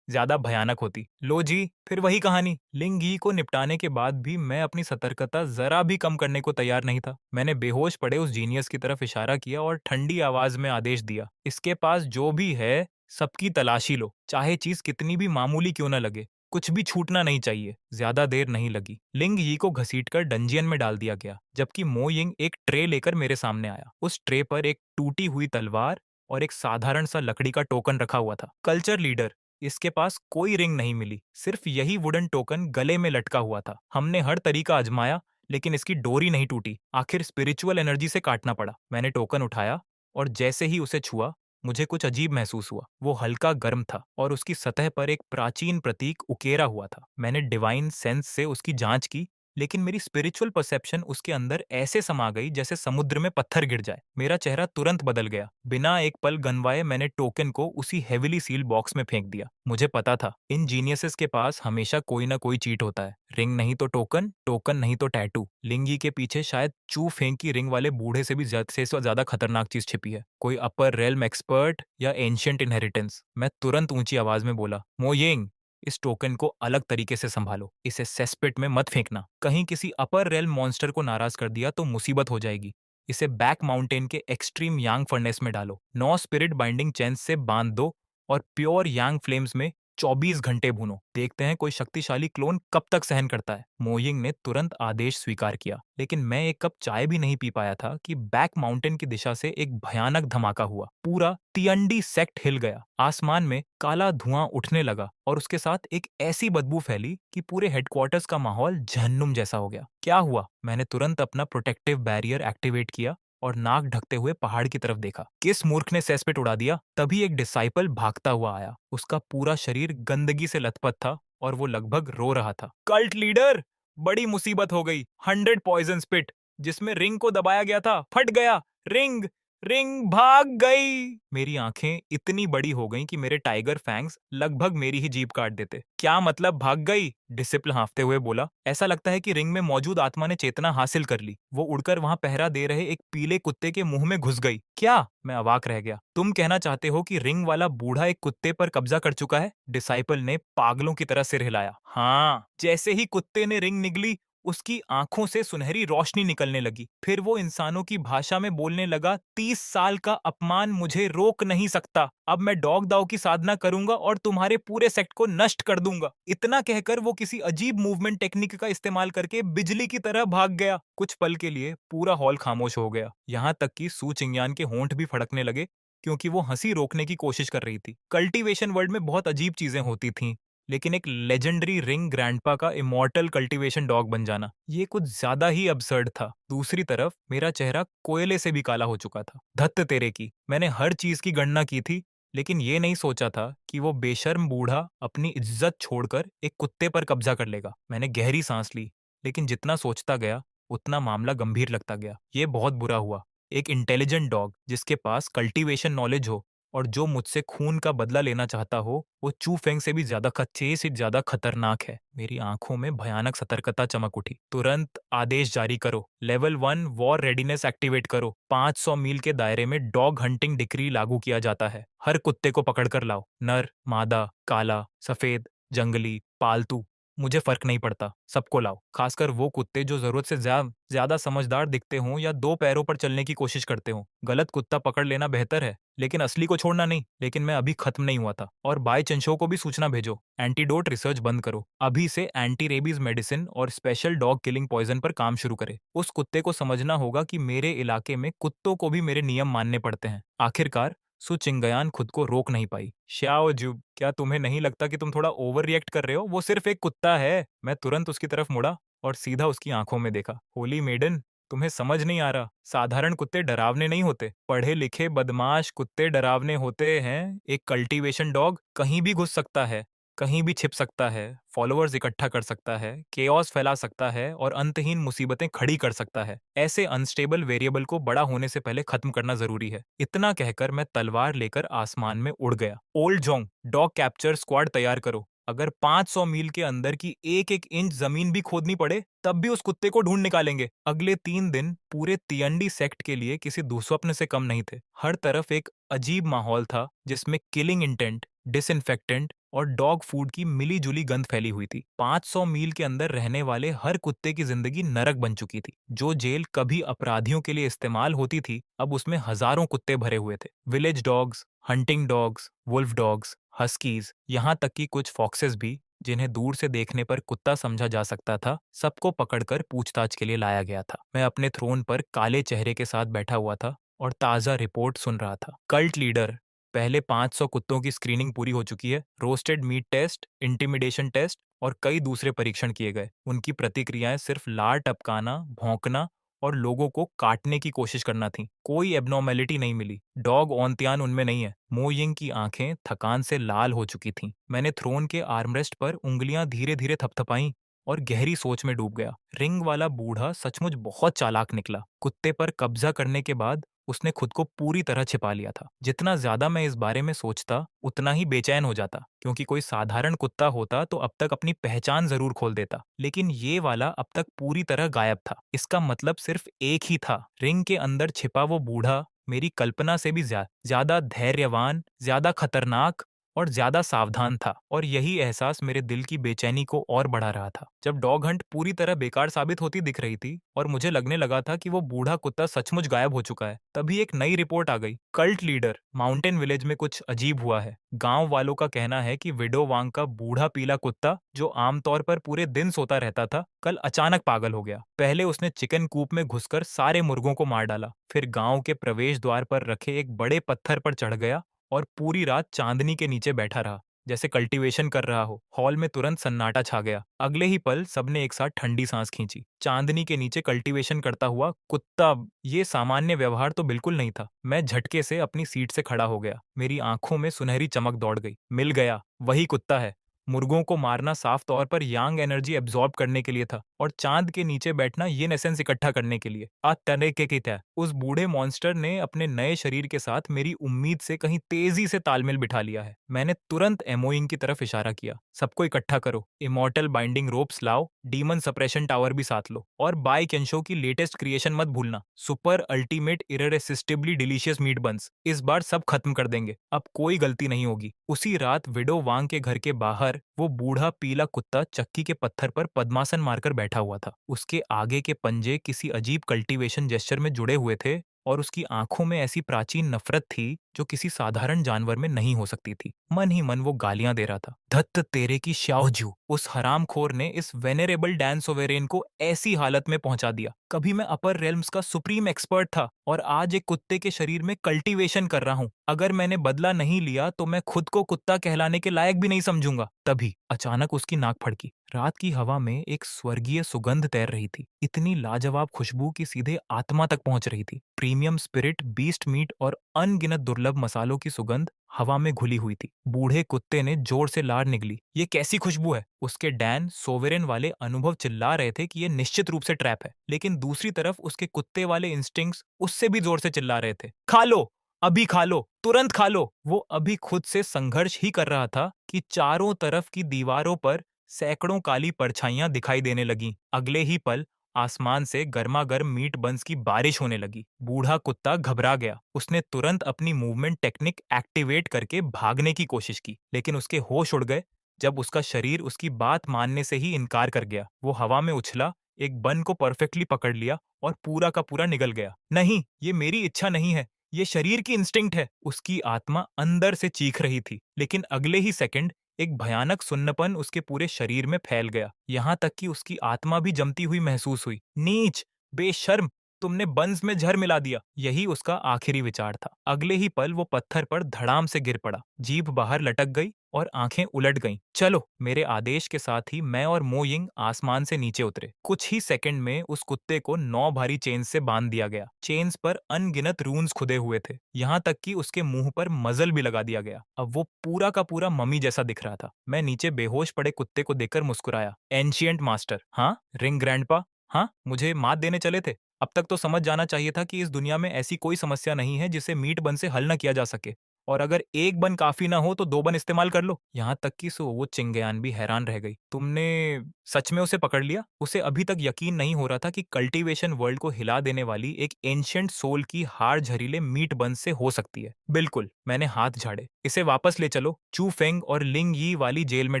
ज्यादा भयानक होती। लो जी, फिर वही कहानी। लिंग यी को निपटाने के बाद भी मैं अपनी सतर्कता जरा भी कम करने को तैयार नहीं था। मैंने बेहोश पड़े उस जीनियस की तरफ इशारा किया और ठंडी आवाज में आदेश दिया, इसके पास जो भी है सबकी तलाशी लो, चाहे चीज कितनी भी मामूली क्यों न लगे। कुछ भी छूटना नहीं चाहिए। ज्यादा देर नहीं लगी, लिंग यी को घसीटकर डंजियन में डाल दिया गया, जबकि मो यिंग एक ट्रे लेकर मेरे सामने आया। उस ट्रे पर एक टूटी हुई तलवार और एक साधारण सा लकड़ी का टोकन रखा हुआ था। Culture leader. इसके पास कोई रिंग नहीं मिली, सिर्फ यही वुडन टोकन गले में लटका हुआ था। हमने हर तरीका आजमाया, लेकिन इसकी डोरी नहीं टूटी। आखिर स्पिरिचुअल एनर्जी से काटना पड़ा। मैंने टोकन उठाया और जैसे ही उसे छुआ, मुझे कुछ अजीब महसूस हुआ। वो हल्का गर्म था और उसकी सतह पर एक प्राचीन प्रतीक उकेरा हुआ था। मैंने डिवाइन सेंस से उसकी जांच की, लेकिन मेरी स्पिरिचुअल परसेप्शन उसके अंदर ऐसे समा गई जैसे समुद्र में पत्थर गिर जाए। मेरा चेहरा तुरंत बदल गया। बिना एक पल गनवाए मैंने टोकन को उसी हेविली सील बॉक्स में फेंक दिया। मुझे पता था, इन जीनियसेस के पास हमेशा कोई ना कोई चीट होता है। रिंग नहीं तो टोकन, टोकन नहीं तो टैटू। लिंगी के पीछे शायद चू फेंक की रिंग वाले बूढ़े से भी ज्यादा खतरनाक चीज छिपी है। कोई अपर रेल्म एक्सपर्ट या एंशियंट इनहेरिटेंस। मैं तुरंत ऊंची आवाज में बोला, मोयिंग, इस टोकन को अलग तरीके से संभालो। इसे सेस्पिट में मत फेंकना। कहीं किसी अपर रेल्म मॉन्स्टर को नाराज कर दिया तो मुसीबत हो जाएगी। इसे बैक माउंटेन के एक्सट्रीम यांग फर्नेस में डालो। 9 स्पिरिट बाइंडिंग चेन्स से बांध दो और प्योर यांग फ्लेम्स में 24 घंटे भूनो। देखते हैं कोई शक्तिशाली क्लोन कब तक सहन करता है। मोइंग ने तुरंत आदेश स्वीकार किया, लेकिन मैं एक कप चाय भी नहीं पी पाया था कि बैक माउंटेन की दिशा से एक भयानक धमाका हुआ। पूरा तियंडी सेक्ट हिल गया। आसमान में काला धुआं उठने लगा और उसके साथ एक ऐसी बदबू फैली कि पूरे हेडक्वार्टर्स का माहौल जहन्नुम जैसा हो गया। क्या हुआ? मैंने तुरंत अपना प्रोटेक्टिव बैरियर एक्टिवेट किया और नाक ढकते हुए पहाड़ की तरफ देखा। किस मूर्ख ने सेस्पेट उड़ा दिया? तभी एक डिसाइपल भागता हुआ आया। उसका पूरा शरीर गंदगी से लथपथ था और वो लगभग रो रहा था। कल्ट लीडर, बड़ी मुसीबत हो गई। 100 पॉइजन स्पिट, जिसमें रिंग को दबाया गया था, फट गया। रिंग रिंग भाग गई। मेरी आंखें इतनी बड़ी हो गईं कि मेरे टाइगर फैंग्स लगभग मेरी ही जीभ काट देते। क्या मतलब भाग गई? डिसिप्ल हाँफते हुए बोला। ऐसा लगता है कि रिंग में मौजूद आत्मा ने चेतना हासिल कर ली। वो उड़कर वहां पहरा दे रहे एक पीले कुत्ते के मुंह में घुस गई। क्या? मैं अवाक रह गया। तुम कहना चाहते हो कि रिंग वाला बूढ़ा एक कुत्ते पर कब्जा कर चुका है? डिसाइपल ने पागलों की तरह सिर हिलाया। हाँ, जैसे ही कुत्ते ने रिंग निगली, उसकी आंखों से सुनहरी रोशनी निकलने लगी। फिर वो इंसानों की भाषा में बोलने लगा, 30 साल का अपमान मुझे रोक नहीं सकता। अब मैं डॉग दाव की साधना करूंगा और तुम्हारे पूरे सेक्ट को नष्ट कर दूंगा। इतना कहकर वो किसी अजीब मूवमेंट टेक्निक का इस्तेमाल करके बिजली की तरह भाग गया। कुछ पल के लिए पूरा हॉल खामोश हो गया। यहाँ तक कि सू चिंगयान के होंठ भी फड़कने लगे, क्योंकि वो हंसी रोकने की कोशिश कर रही थी। कल्टीवेशन वर्ल्ड में बहुत अजीब चीजें होती थीं, लेकिन एक लेजेंडरी रिंग ग्रैंडपा का इमॉर्टल कल्टीवेशन डॉग बन जाना, ये कुछ ज्यादा ही अबसर्ड था। दूसरी तरफ मेरा चेहरा कोयले से भी काला हो चुका था। धत्त तेरे की, मैंने हर चीज की गणना की थी, लेकिन ये नहीं सोचा था कि वो बेशर्म बूढ़ा अपनी इज्जत छोड़कर एक कुत्ते पर कब्जा कर लेगा। मैंने गहरी सांस ली, लेकिन जितना सोचता गया उतना मामला गंभीर लगता गया। ये बहुत बुरा हुआ। एक इंटेलिजेंट डॉग जिसके पास कल्टीवेशन नॉलेज हो और जो मुझसे खून का बदला लेना चाहता हो, वो चू फेंग से भी ज्यादा खतरनाक है। मेरी आंखों में भयानक सतर्कता चमक उठी। तुरंत आदेश जारी करो। लेवल 1 वॉर रेडीनेस एक्टिवेट करो। 500 मील के दायरे में डॉग हंटिंग डिक्री लागू किया जाता है। हर कुत्ते को पकड़ कर लाओ। नर, मादा, काला, सफेद, जंगली, पालतू, मुझे फर्क नहीं पड़ता, सबको लाओ। खासकर वो कुत्ते जो जरूरत से ज्यादा समझदार दिखते हों या 2 पैरों पर चलने की कोशिश करते हों। गलत कुत्ता पकड़ लेना बेहतर है, लेकिन असली को छोड़ना नहीं। लेकिन मैं अभी खत्म नहीं हुआ था। और बाय चंशो को भी सूचना भेजो। एंटीडोट रिसर्च बंद करो। अभी से एंटी रेबीज मेडिसिन और स्पेशल डॉग किलिंग पॉइजन पर काम शुरू करे। उस कुत्ते को समझना होगा कि मेरे इलाके में कुत्तों को भी मेरे नियम मानने पड़ते हैं। आखिरकार सु चिंगयान खुद को रोक नहीं पाई। श्याओ जू, क्या तुम्हें नहीं लगता कि तुम थोड़ा ओवर रिएक्ट कर रहे हो? वो सिर्फ एक कुत्ता है। मैं तुरंत उसकी तरफ मुड़ा और सीधा उसकी आंखों में देखा। होली मेडन, तुम्हें समझ नहीं आ रहा। साधारण कुत्ते डरावने नहीं होते। पढ़े लिखे बदमाश कुत्ते डरावने होते हैं। एक कल्टीवेशन डॉग कहीं भी घुस सकता है, कहीं भी छिप सकता है, फॉलोअर्स इकट्ठा कर सकता है, केओस फैला सकता है और अंतहीन मुसीबतें खड़ी कर सकता है। ऐसे अनस्टेबल वेरिएबल को बड़ा होने से पहले खत्म करना जरूरी है। इतना कहकर मैं तलवार लेकर आसमान में उड़ गया। Old Jong, dog capture squad तैयार करो। अगर 500 मील के अंदर की एक एक इंच जमीन भी खोदनी पड़े, तब भी उस कुत्ते को ढूंढ निकालेंगे। अगले 3 दिन पूरे तियंडी सेक्ट के लिए किसी दुस्वप्न से कम नहीं थे। हर तरफ एक अजीब माहौल था जिसमें किलिंग इंटेंट, डिसइंफेक्टेंट और डॉग फूड की मिली जुली गंध फैली हुई थी। 500 मील के अंदर रहने वाले हर कुत्ते की जिंदगी नरक बन चुकी थी। जो जेल कभी अपराधियों के लिए इस्तेमाल होती थी, अब उसमें हजारों कुत्ते भरे हुए थे। Village dogs, hunting dogs, wolf dogs, huskies, यहाँ तक कि कुछ फॉक्सेस भी, जिन्हें दूर से देखने पर कुत्ता समझा जा सकता था, सबको पकड़कर पूछताछ के लिए लाया गया था। मैं अपने थ्रोन पर काले चेहरे के साथ बैठा हुआ था और ताज़ा रिपोर्ट सुन रहा था। कल्ट लीडर, पहले 500 कुत्तों की स्क्रीनिंग पूरी हो चुकी है। Roasted meat test, intimidation test और कई दूसरे परीक्षण किए गए। उनकी प्रतिक्रियाएं सिर्फ लार टपकाना, भौंकना और लोगों को काटने की कोशिश करना थी। कोई एबनॉर्मेलिटी नहीं मिली। डॉग ओंतियान उनमें नहीं है। मो यिंग की आंखें थकान से लाल हो चुकी थीं। मैंने थ्रोन के आर्मरेस्ट पर उंगलियां धीरे धीरे थपथपाईं और गहरी सोच में डूब गया। रिंग वाला बूढ़ा सचमुच बहुत चालाक निकला। कुत्ते पर कब्जा करने के बाद उसने खुद को पूरी तरह छिपा लिया था। जितना ज्यादा मैं इस बारे में सोचता, उतना ही बेचैन हो जाता, क्योंकि कोई साधारण कुत्ता होता तो अब तक अपनी पहचान जरूर खोल देता, लेकिन ये वाला अब तक पूरी तरह गायब था। इसका मतलब सिर्फ एक ही था, रिंग के अंदर छिपा वो बूढ़ा मेरी कल्पना से भी ज्यादा धैर्यवान, ज्यादा खतरनाक और ज्यादा सावधान था। और यही एहसास मेरे दिल की बेचैनी को और बढ़ा रहा था। जब डॉग हंट पूरी तरह बेकार साबित होती दिख रही थी और मुझे लगने लगा था कि वो बूढ़ा कुत्ता सचमुच गायब हो चुका है, तभी एक नई रिपोर्ट आ गई। कल्ट लीडर, माउंटेन विलेज में कुछ अजीब हुआ है। गांव वालों का कहना है कि विडो वांग का बूढ़ा पीला कुत्ता, जो आमतौर पर पूरे दिन सोता रहता था, कल अचानक पागल हो गया। पहले उसने चिकन कूप में घुसकर सारे मुर्गों को मार डाला, फिर गांव के प्रवेश द्वार पर रखे एक बड़े पत्थर पर चढ़ गया और पूरी रात चांदनी के नीचे बैठा रहा, जैसे कल्टीवेशन कर रहा हो। हॉल में तुरंत सन्नाटा छा गया। अगले ही पल सबने एक साथ ठंडी सांस खींची। चांदनी के नीचे कल्टीवेशन करता हुआ कुत्ता, ये सामान्य व्यवहार तो बिल्कुल नहीं था। मैं झटके से अपनी सीट से खड़ा हो गया। मेरी आंखों में सुनहरी चमक दौड़ गई। मिल गया, वही कुत्ता है। मुर्गों को मारना साफ तौर पर यांग एनर्जी एब्जॉर्ब करने के लिए था और चांद के नीचे बैठना ये एसेंस इकट्ठा करने के लिए। आज तरीके की था। उस बूढ़े मॉन्स्टर ने अपने नए शरीर के साथ मेरी उम्मीद से कहीं तेजी से तालमेल बिठा लिया है। मैंने तुरंत एमोइंग की तरफ इशारा किया। सबको इकट्ठा करो, इमॉर्टल बाइंडिंग रोप्स लाओ, डीमन सप्रेशन टावर भी साथ लो, और बाय केंशो की लेटेस्ट क्रिएशन मत भूलना, सुपर अल्टीमेट इररेसिस्टिबली डिलीशियस मीट बंस। इस बार सब खत्म कर देंगे, अब कोई गलती नहीं होगी। उसी रात विडो वांग के घर के बाहर वो बूढ़ा पीला कुत्ता चक्की के पत्थर पर पद्मासन मारकर बैठा हुआ था। उसके आगे के पंजे किसी अजीब कल्टीवेशन जेस्चर में जुड़े हुए थे और उसकी आंखों में ऐसी प्राचीन नफरत थी जो किसी साधारण जानवर में नहीं हो सकती थी। मन ही मन वो गालियां दे रहा था। धत्त तेरे की श्याओजू, उस हरामखोर ने इस वेनेरेबल डैन सोवेरेन को ऐसी हालत में पहुंचा दिया। कभी मैं अपर रेल्म्स का सुप्रीम एक्सपर्ट था और आज एक कुत्ते के शरीर में कल्टीवेशन कर रहा हूं। अगर मैंने बदला नहीं लिया तो मैं खुद को कुत्ता कहलाने के लायक भी नहीं समझूंगा। तभी अचानक उसकी नाक फड़की। रात की हवा में एक स्वर्गीय सुगंध तैर रही थी, इतनी लाजवाब खुशबू की सीधे आत्मा तक पहुंच रही थी। प्रीमियम स्पिरिट, बीस्ट मीट और अनगिनत दुर्लभ मसालों की सुगंध हवा में घुली हुई थी। बूढ़े कुत्ते ने जोर से लार निगली। ये कैसी खुशबू है? उसके डैन सोवेरेन वाले अनुभव चिल्ला रहे थे कि यह निश्चित रूप से ट्रैप है, लेकिन दूसरी तरफ उसके कुत्ते वाले इंस्टिंक्ट्स उससे भी जोर से चिल्ला रहे थे, खा लो, अभी खा लो, तुरंत खा लो। वो अभी खुद से संघर्ष ही कर रहा था कि चारों तरफ की दीवारों पर सैकड़ों काली परछाइयां दिखाई देने लगीं। अगले ही पल आसमान से गर्मा गर्म मीट बंस की बारिश होने लगी। बूढ़ा कुत्ता घबरा गया। उसने तुरंत अपनी मूवमेंट टेक्निक एक्टिवेट करके भागने की कोशिश की, लेकिन उसके होश उड़ गए जब उसका शरीर उसकी बात मानने से ही इनकार कर गया। वो हवा में उछला, एक बन को परफेक्टली पकड़ लिया और पूरा का पूरा निगल गया। नहीं, ये मेरी इच्छा नहीं है, ये शरीर की इंस्टिंक्ट है। उसकी आत्मा अंदर से चीख रही थी, लेकिन अगले ही सेकंड एक भयानक सुन्नपन उसके पूरे शरीर में फैल गया, यहाँ तक कि उसकी आत्मा भी जमती हुई महसूस हुई। नीच, बेशर्म, तुमने बंस में जहर मिला दिया। यही उसका आखिरी विचार था। अगले ही पल वो पत्थर पर धड़ाम से गिर पड़ा, जीभ बाहर लटक गई और आंखें उलट गईं। चलो, मेरे आदेश के साथ ही मैं और मो यिंग आसमान से नीचे उतरे। कुछ ही सेकंड में उस कुत्ते को 9 भारी चेन्स से बांध दिया गया। चेन्स पर अनगिनत रून्स खुदे हुए थे, यहाँ तक कि उसके मुंह पर मजल भी लगा दिया गया। अब वो पूरा का पूरा मम्मी जैसा दिख रहा था। मैं नीचे बेहोश पड़े कुत्ते को देखकर मुस्कुराया। एंशिएंट मास्टर, हाँ? रिंग ग्रैंडपा, हाँ? मुझे मात देने चले थे? अब तक तो समझ जाना चाहिए था कि इस दुनिया में ऐसी कोई समस्या नहीं है जिसे मीट बन से हल न किया जा सके। और अगर एक बन काफी ना हो तो 2 बन इस्तेमाल कर लो। यहाँ तक कि वो चिंगयान भी हैरान रह गई। तुमने सच में उसे पकड़ लिया? उसे अभी तक यकीन नहीं हो रहा था कि कल्टीवेशन वर्ल्ड को हिला देने वाली एक एंशिएंट सोल की हार झरीले मीट बन से हो सकती है। बिल्कुल, मैंने हाथ झाड़े। इसे वापस ले चलो, चू फेंग और लिंग यी वाली जेल में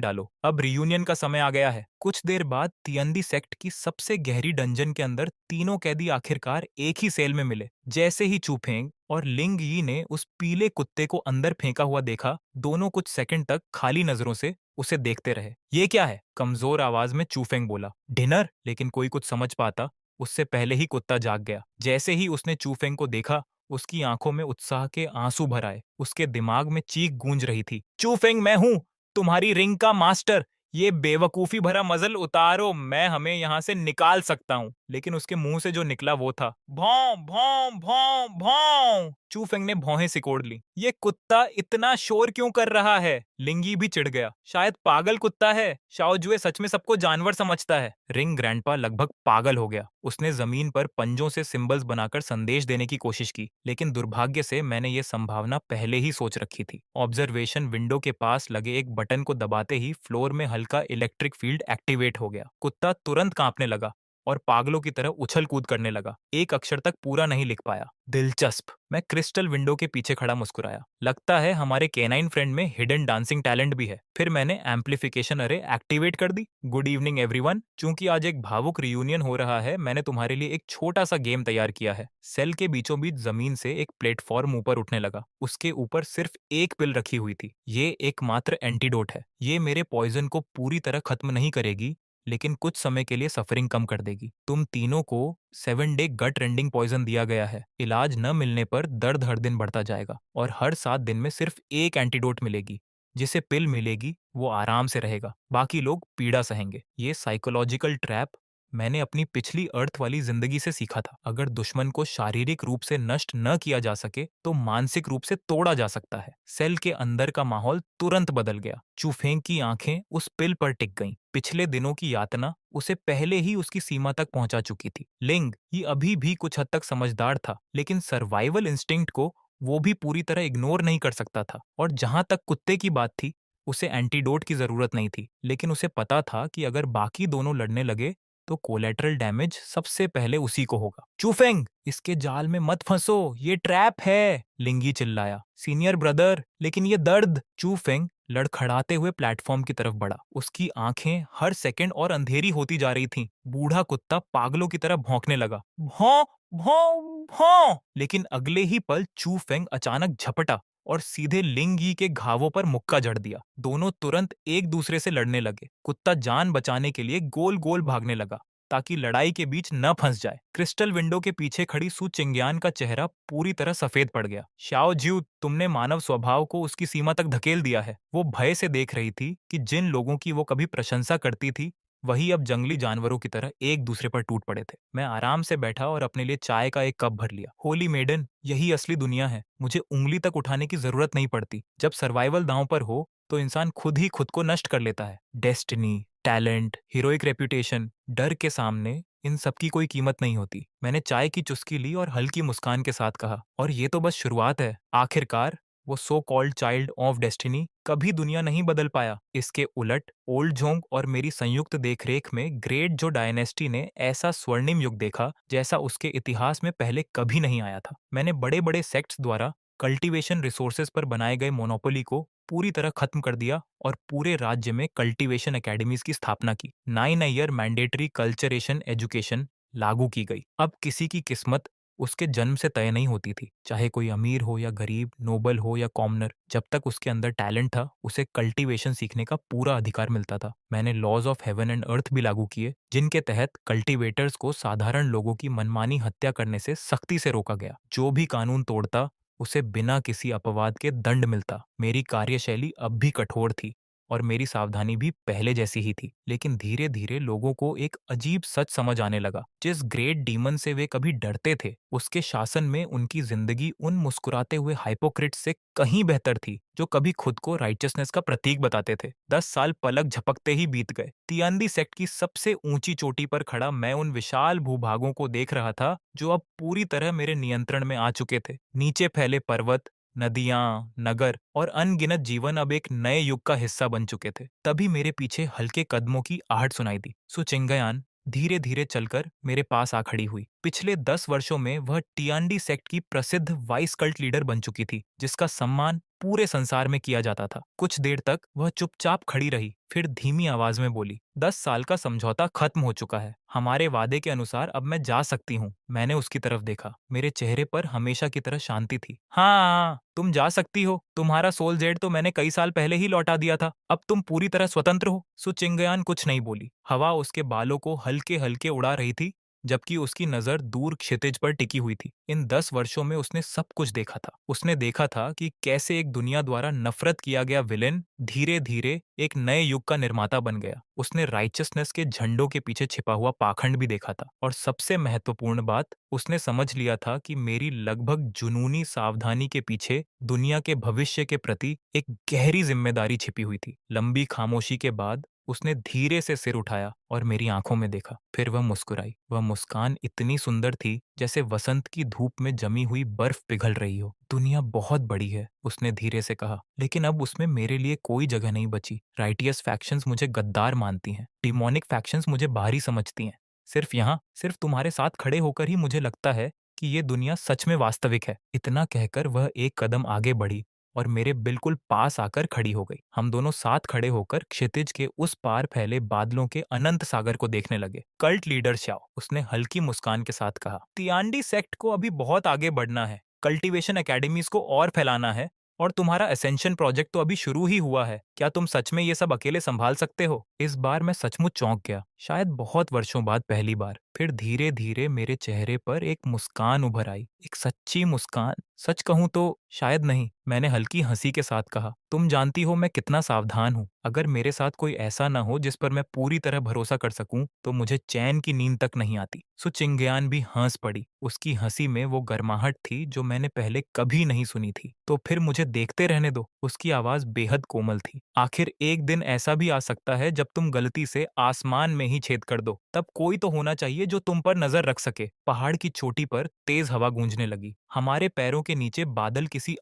डालो। अब रियूनियन का समय आ गया है। कुछ देर बाद तियंदी सेक्ट की सबसे गहरी डंजन के अंदर तीनों कैदी आखिरकार एक ही सेल में मिले। जैसे ही चूफेंग और लिंग यी ने उस पीले कुत्ते को अंदर फेंका हुआ देखा, दोनों कुछ सेकंड तक खाली नजरों से उसे देखते रहे। ये क्या है? कमजोर आवाज में चूफेंग बोला। डिनर? लेकिन कोई कुछ समझ पाता उससे पहले ही कुत्ता जाग गया। जैसे ही उसने चूफेंग को देखा, उसकी आंखों में उत्साह के आंसू भर आए। उसके दिमाग में चीख गूंज रही थी, चूफेंग मैं हूं, तुम्हारी रिंग का मास्टर। ये बेवकूफी भरा मजल उतारो, मैं हमें यहाँ से निकाल सकता हूँ। लेकिन उसके मुंह से जो निकला वो था भौं भौं भौं भौं। चूफेंग ने भौहें सिकोड़ ली। ये कुत्ता इतना शोर क्यों कर रहा है? लिंगी भी चिढ़ गया। शायद पागल कुत्ता है। शाओजुए सच में सबको जानवर समझता है। रिंग ग्रैंडपा लगभग पागल हो गया। उसने जमीन पर पंजों से सिंबल्स बनाकर संदेश देने की कोशिश की, लेकिन दुर्भाग्य से मैंने ये संभावना पहले ही सोच रखी थी। ऑब्जर्वेशन विंडो के पास लगे एक बटन को दबाते ही फ्लोर में हल्का इलेक्ट्रिक फील्ड एक्टिवेट हो गया। कुत्ता तुरंत कांपने लगा और पागलों की तरह उछल कूद करने लगा। एक अक्षर तक पूरा नहीं लिख पाया। दिलचस्प। मैं क्रिस्टल विंडो के पीछे खड़ा मुस्कुराया। लगता है हमारे कैनाइन फ्रेंड में हिडन डांसिंग टैलेंट भी है। फिर मैंने एम्पलीफिकेशन अरे एक्टिवेट कर दी। Good evening everyone. चूंकि आज एक भावुक रियूनियन हो रहा है, मैंने तुम्हारे लिए एक छोटा सा गेम तैयार किया है। सेल के बीचों बीच जमीन से एक प्लेटफॉर्म ऊपर उठने लगा। उसके ऊपर सिर्फ एक पिल रखी हुई थी। ये एकमात्र एंटीडोट है। ये मेरे पॉइजन को पूरी तरह खत्म नहीं करेगी, लेकिन कुछ समय के लिए सफरिंग कम कर देगी। तुम तीनों को 7 डे गट रेंडिंग पॉइजन दिया गया है। इलाज न मिलने पर दर्द हर दिन बढ़ता जाएगा और हर 7 दिन में सिर्फ एक एंटीडोट मिलेगी। जिसे पिल मिलेगी वो आराम से रहेगा, बाकी लोग पीड़ा सहेंगे। ये साइकोलॉजिकल ट्रैप मैंने अपनी पिछली अर्थ वाली जिंदगी से सीखा था। अगर दुश्मन को शारीरिक रूप से नष्ट न किया जा सके तो मानसिक रूप से तोड़ा जा सकता है। सेल के अंदर का माहौल तुरंत बदल गया। चूफेंग की आंखें उस पिल पर टिक गईं। पिछले दिनों की यातना उसे पहले ही उसकी सीमा तक पहुंचा चुकी थी। लिंग ये अभी भी कुछ हद तक समझदार था, लेकिन सर्वाइवल इंस्टिंक्ट को वो भी पूरी तरह इग्नोर नहीं कर सकता था। और जहां तक कुत्ते की बात थी, उसे एंटीडोट की जरूरत नहीं थी, लेकिन उसे पता था कि अगर बाकी दोनों लड़ने लगे तो कोलेटरल डैमेज सबसे पहले उसी को होगा। चूफेंग, इसके जाल में मत फंसो, ये ट्रैप है, लिंगी चिल्लाया। सीनियर ब्रदर, लेकिन ये दर्द। चूफेंग लड़खड़ाते हुए प्लेटफॉर्म की तरफ बढ़ा। उसकी आंखें हर सेकंड और अंधेरी होती जा रही थीं। बूढ़ा कुत्ता पागलों की तरह भौंकने लगा। भौं भौं भौं। लेकिन अगले ही पल चूफेंग अचानक झपटा और सीधे लिंगी के घावों पर मुक्का जड़ दिया। दोनों तुरंत एक दूसरे से लड़ने लगे। कुत्ता जान बचाने के लिए गोल गोल भागने लगा ताकि लड़ाई के बीच न फंस जाए। क्रिस्टल विंडो के पीछे खड़ी सु चिंग्यान का चेहरा पूरी तरह सफेद पड़ गया। शाओ ज्यू, तुमने मानव स्वभाव को उसकी सीमा तक धकेल दिया है। वो भय से देख रही थी कि जिन लोगों की वो कभी प्रशंसा करती थी, वही अब जंगली जानवरों की तरह एक दूसरे पर टूट पड़े थे। मैं आराम से बैठा और अपने लिए चाय का एक कप भर लिया। होली मेडन, यही असली दुनिया है। मुझे उंगली तक उठाने की जरूरत नहीं पड़ती। जब सर्वाइवल दांव पर हो तो इंसान खुद ही खुद को नष्ट कर लेता है। डेस्टिनी, टैलेंट, हीरोइक रेप्यूटेशन, डर के सामने इन सब की कोई कीमत नहीं होती। मैंने चाय की चुस्की ली और हल्की मुस्कान के साथ कहा, और ये तो बस शुरुआत है। आखिरकार वो so called child of destiny कभी दुनिया नहीं बदल पाया। इसके उलट ओल्ड झोंग और मेरी संयुक्त देखरेख में ग्रेट जो डायनेस्टी ने ऐसा स्वर्णिम युग देखा जैसा उसके इतिहास में पहले कभी नहीं आया था। मैंने बड़े बड़े सेक्ट्स द्वारा कल्टीवेशन रिसोर्सेज पर बनाए गए मोनोपोली को पूरी तरह खत्म कर दिया और पूरे राज्य में कल्टीवेशन एकेडमीज की स्थापना की। 9 ईयर मैंडेटरी कल्चरेशन एजुकेशन लागू की गई। अब किसी की किस्मत उसके जन्म से तय नहीं होती थी। चाहे कोई अमीर हो या गरीब, नोबल हो या कॉमनर, जब तक उसके अंदर टैलेंट था, उसे कल्टीवेशन सीखने का पूरा अधिकार मिलता था। मैंने laws of heaven and earth भी लागू किए, जिनके तहत कल्टीवेटर्स को साधारण लोगों की मनमानी हत्या करने से सख्ती से रोका गया। जो भी कानून तोड़ता, उसे बिना किसी अपवाद के दंड मिलता। मेरी कार्यशैली अब भी कठोर थी और मेरी सावधानी भी पहले जैसी ही थी। लेकिन धीरे धीरे लोगों को एक अजीब सच समझ आने लगा। जिस ग्रेट डीमन से वे कभी डरते थे, उसके शासन में उनकी जिंदगी उन मुस्कुराते हुए हाइपोक्रिट्स से कहीं बेहतर थी, जो कभी खुद को राइटियसनेस का प्रतीक बताते थे। 10 साल पलक झपकते ही बीत गए। तियांदी सेक्ट की सबसे ऊंची चोटी पर खड़ा मैं उन विशाल भूभागों को देख रहा था, जो अब पूरी तरह मेरे नियंत्रण में आ चुके थे। नीचे फैले पर्वत, नदियां, नगर और अनगिनत जीवन अब एक नए युग का हिस्सा बन चुके थे। तभी मेरे पीछे हल्के कदमों की आहट सुनाई दी। सुचिंगयान धीरे धीरे चलकर मेरे पास आ खड़ी हुई। पिछले 10 वर्षों में वह टियांडी सेक्ट की प्रसिद्ध वाइस कल्ट लीडर बन चुकी थी, जिसका सम्मान पूरे संसार में किया जाता था। कुछ देर तक वह चुपचाप खड़ी रही, फिर धीमी आवाज में बोली, 10 साल का समझौता खत्म हो चुका है। हमारे वादे के अनुसार अब मैं जा सकती हूँ। मैंने उसकी तरफ देखा। मेरे चेहरे पर हमेशा की तरह शांति थी। हाँ, तुम जा सकती हो। तुम्हारा सोल जेड तो मैंने कई साल पहले ही लौटा दिया था। अब तुम पूरी तरह स्वतंत्र हो। सुचिंगयान कुछ नहीं बोली। हवा उसके बालों को हल्के हल्के उड़ा रही थी, जबकि उसकी नजर दूर क्षितिज पर टिकी हुई थी। इन 10 वर्षों में उसने सब कुछ देखा था। उसने देखा था कि कैसे एक दुनिया द्वारा नफरत किया गया विलेन धीरे धीरे एक नए युग का निर्माता बन गया। उसने राइचियसनेस के झंडों के पीछे छिपा हुआ पाखंड भी देखा था। और सबसे महत्वपूर्ण बात, उसने समझ लिया था कि मेरी लगभग जुनूनी सावधानी के पीछे दुनिया के भविष्य के प्रति एक गहरी जिम्मेदारी छिपी हुई थी। लंबी खामोशी के बाद उसने धीरे से सिर उठाया और मेरी आंखों में देखा। फिर वह मुस्कुराई। वह मुस्कान इतनी सुंदर थी जैसे वसंत की धूप में जमी हुई बर्फ पिघल रही हो। दुनिया बहुत बड़ी है, उसने धीरे से कहा, लेकिन अब उसमें मेरे लिए कोई जगह नहीं बची। राइटियस फैक्शंस मुझे गद्दार मानती हैं, डिमोनिक फैक्शंस मुझे बाहरी समझती हैं। सिर्फ तुम्हारे साथ खड़े होकर ही मुझे लगता है कि ये दुनिया सच में वास्तविक है। इतना कहकर वह एक कदम आगे बढ़ी और मेरे बिल्कुल पास आकर खड़ी हो गई। हम दोनों साथ खड़े होकर क्षितिज के उस पार फैले बादलों के अनंत सागर को देखने लगे। कल्ट लीडर श्याओ, उसने हल्की मुस्कान के साथ कहा, तियांडी सेक्ट को अभी बहुत आगे बढ़ना है। कल्टीवेशन एकेडमीज को और फैलाना है, और तुम्हारा असेंशन प्रोजेक्ट तो अभी शुरू ही हुआ है। क्या तुम सच में ये सब अकेले संभाल सकते हो? इस बार मैं सचमुच चौंक गया, शायद बहुत वर्षों बाद पहली बार। फिर धीरे धीरे मेरे चेहरे पर एक मुस्कान उभर आई, एक सच्ची मुस्कान। सच कहूं तो शायद नहीं, मैंने हल्की हंसी के साथ कहा, तुम जानती हो मैं कितना सावधान हूँ। अगर मेरे साथ कोई ऐसा न हो जिस पर मैं पूरी तरह भरोसा कर सकूं, तो मुझे चैन की नींद तक नहीं आती। सुचिंगयान भी हंस पड़ी। उसकी हंसी में वो गर्माहट थी जो मैंने पहले कभी नहीं सुनी थी। तो फिर मुझे देखते रहने दो। उसकी आवाज बेहद कोमल थी। आखिर एक दिन ऐसा भी आ सकता है जब तुम गलती से आसमान में ही छेद कर दो। तब कोई तो होना चाहिए जो तुम पर नजर रख सके। पहाड़ की चोटी पर तेज हवा गूंजने लगी। हमारे पैरों के नीचे बादल किसी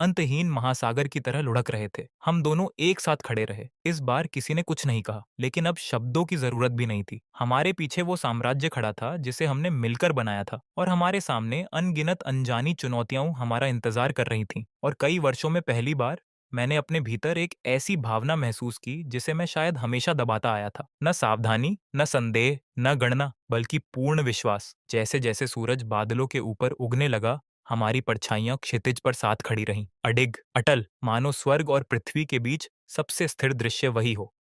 अंतहीन महासागर की तरह लुढ़क रहे थे। हम दोनों एक साथ खड़े रहे। इस बार किसी ने कुछ नहीं कहा, लेकिन अब शब्दों की जरूरत भी नहीं थी। हमारे पीछे वो साम्राज्य खड़ा था जिसे हमने मिलकर बनाया था, और हमारे सामने अनगिनत अनजानी चुनौतियां हमारा इंतजार कर रही थीं। और कई वर्षों में पहली बार मैंने अपने भीतर एक ऐसी भावना महसूस की जिसे मैं शायद हमेशा दबाता आया था। न सावधानी, न संदेह, न गणना, बल्कि पूर्ण विश्वास। जैसे जैसे सूरज बादलों के ऊपर उगने लगा, हमारी परछाइयां क्षितिज पर साथ खड़ी रहीं, अडिग, अटल, मानो स्वर्ग और पृथ्वी के बीच सबसे स्थिर दृश्य वही हो।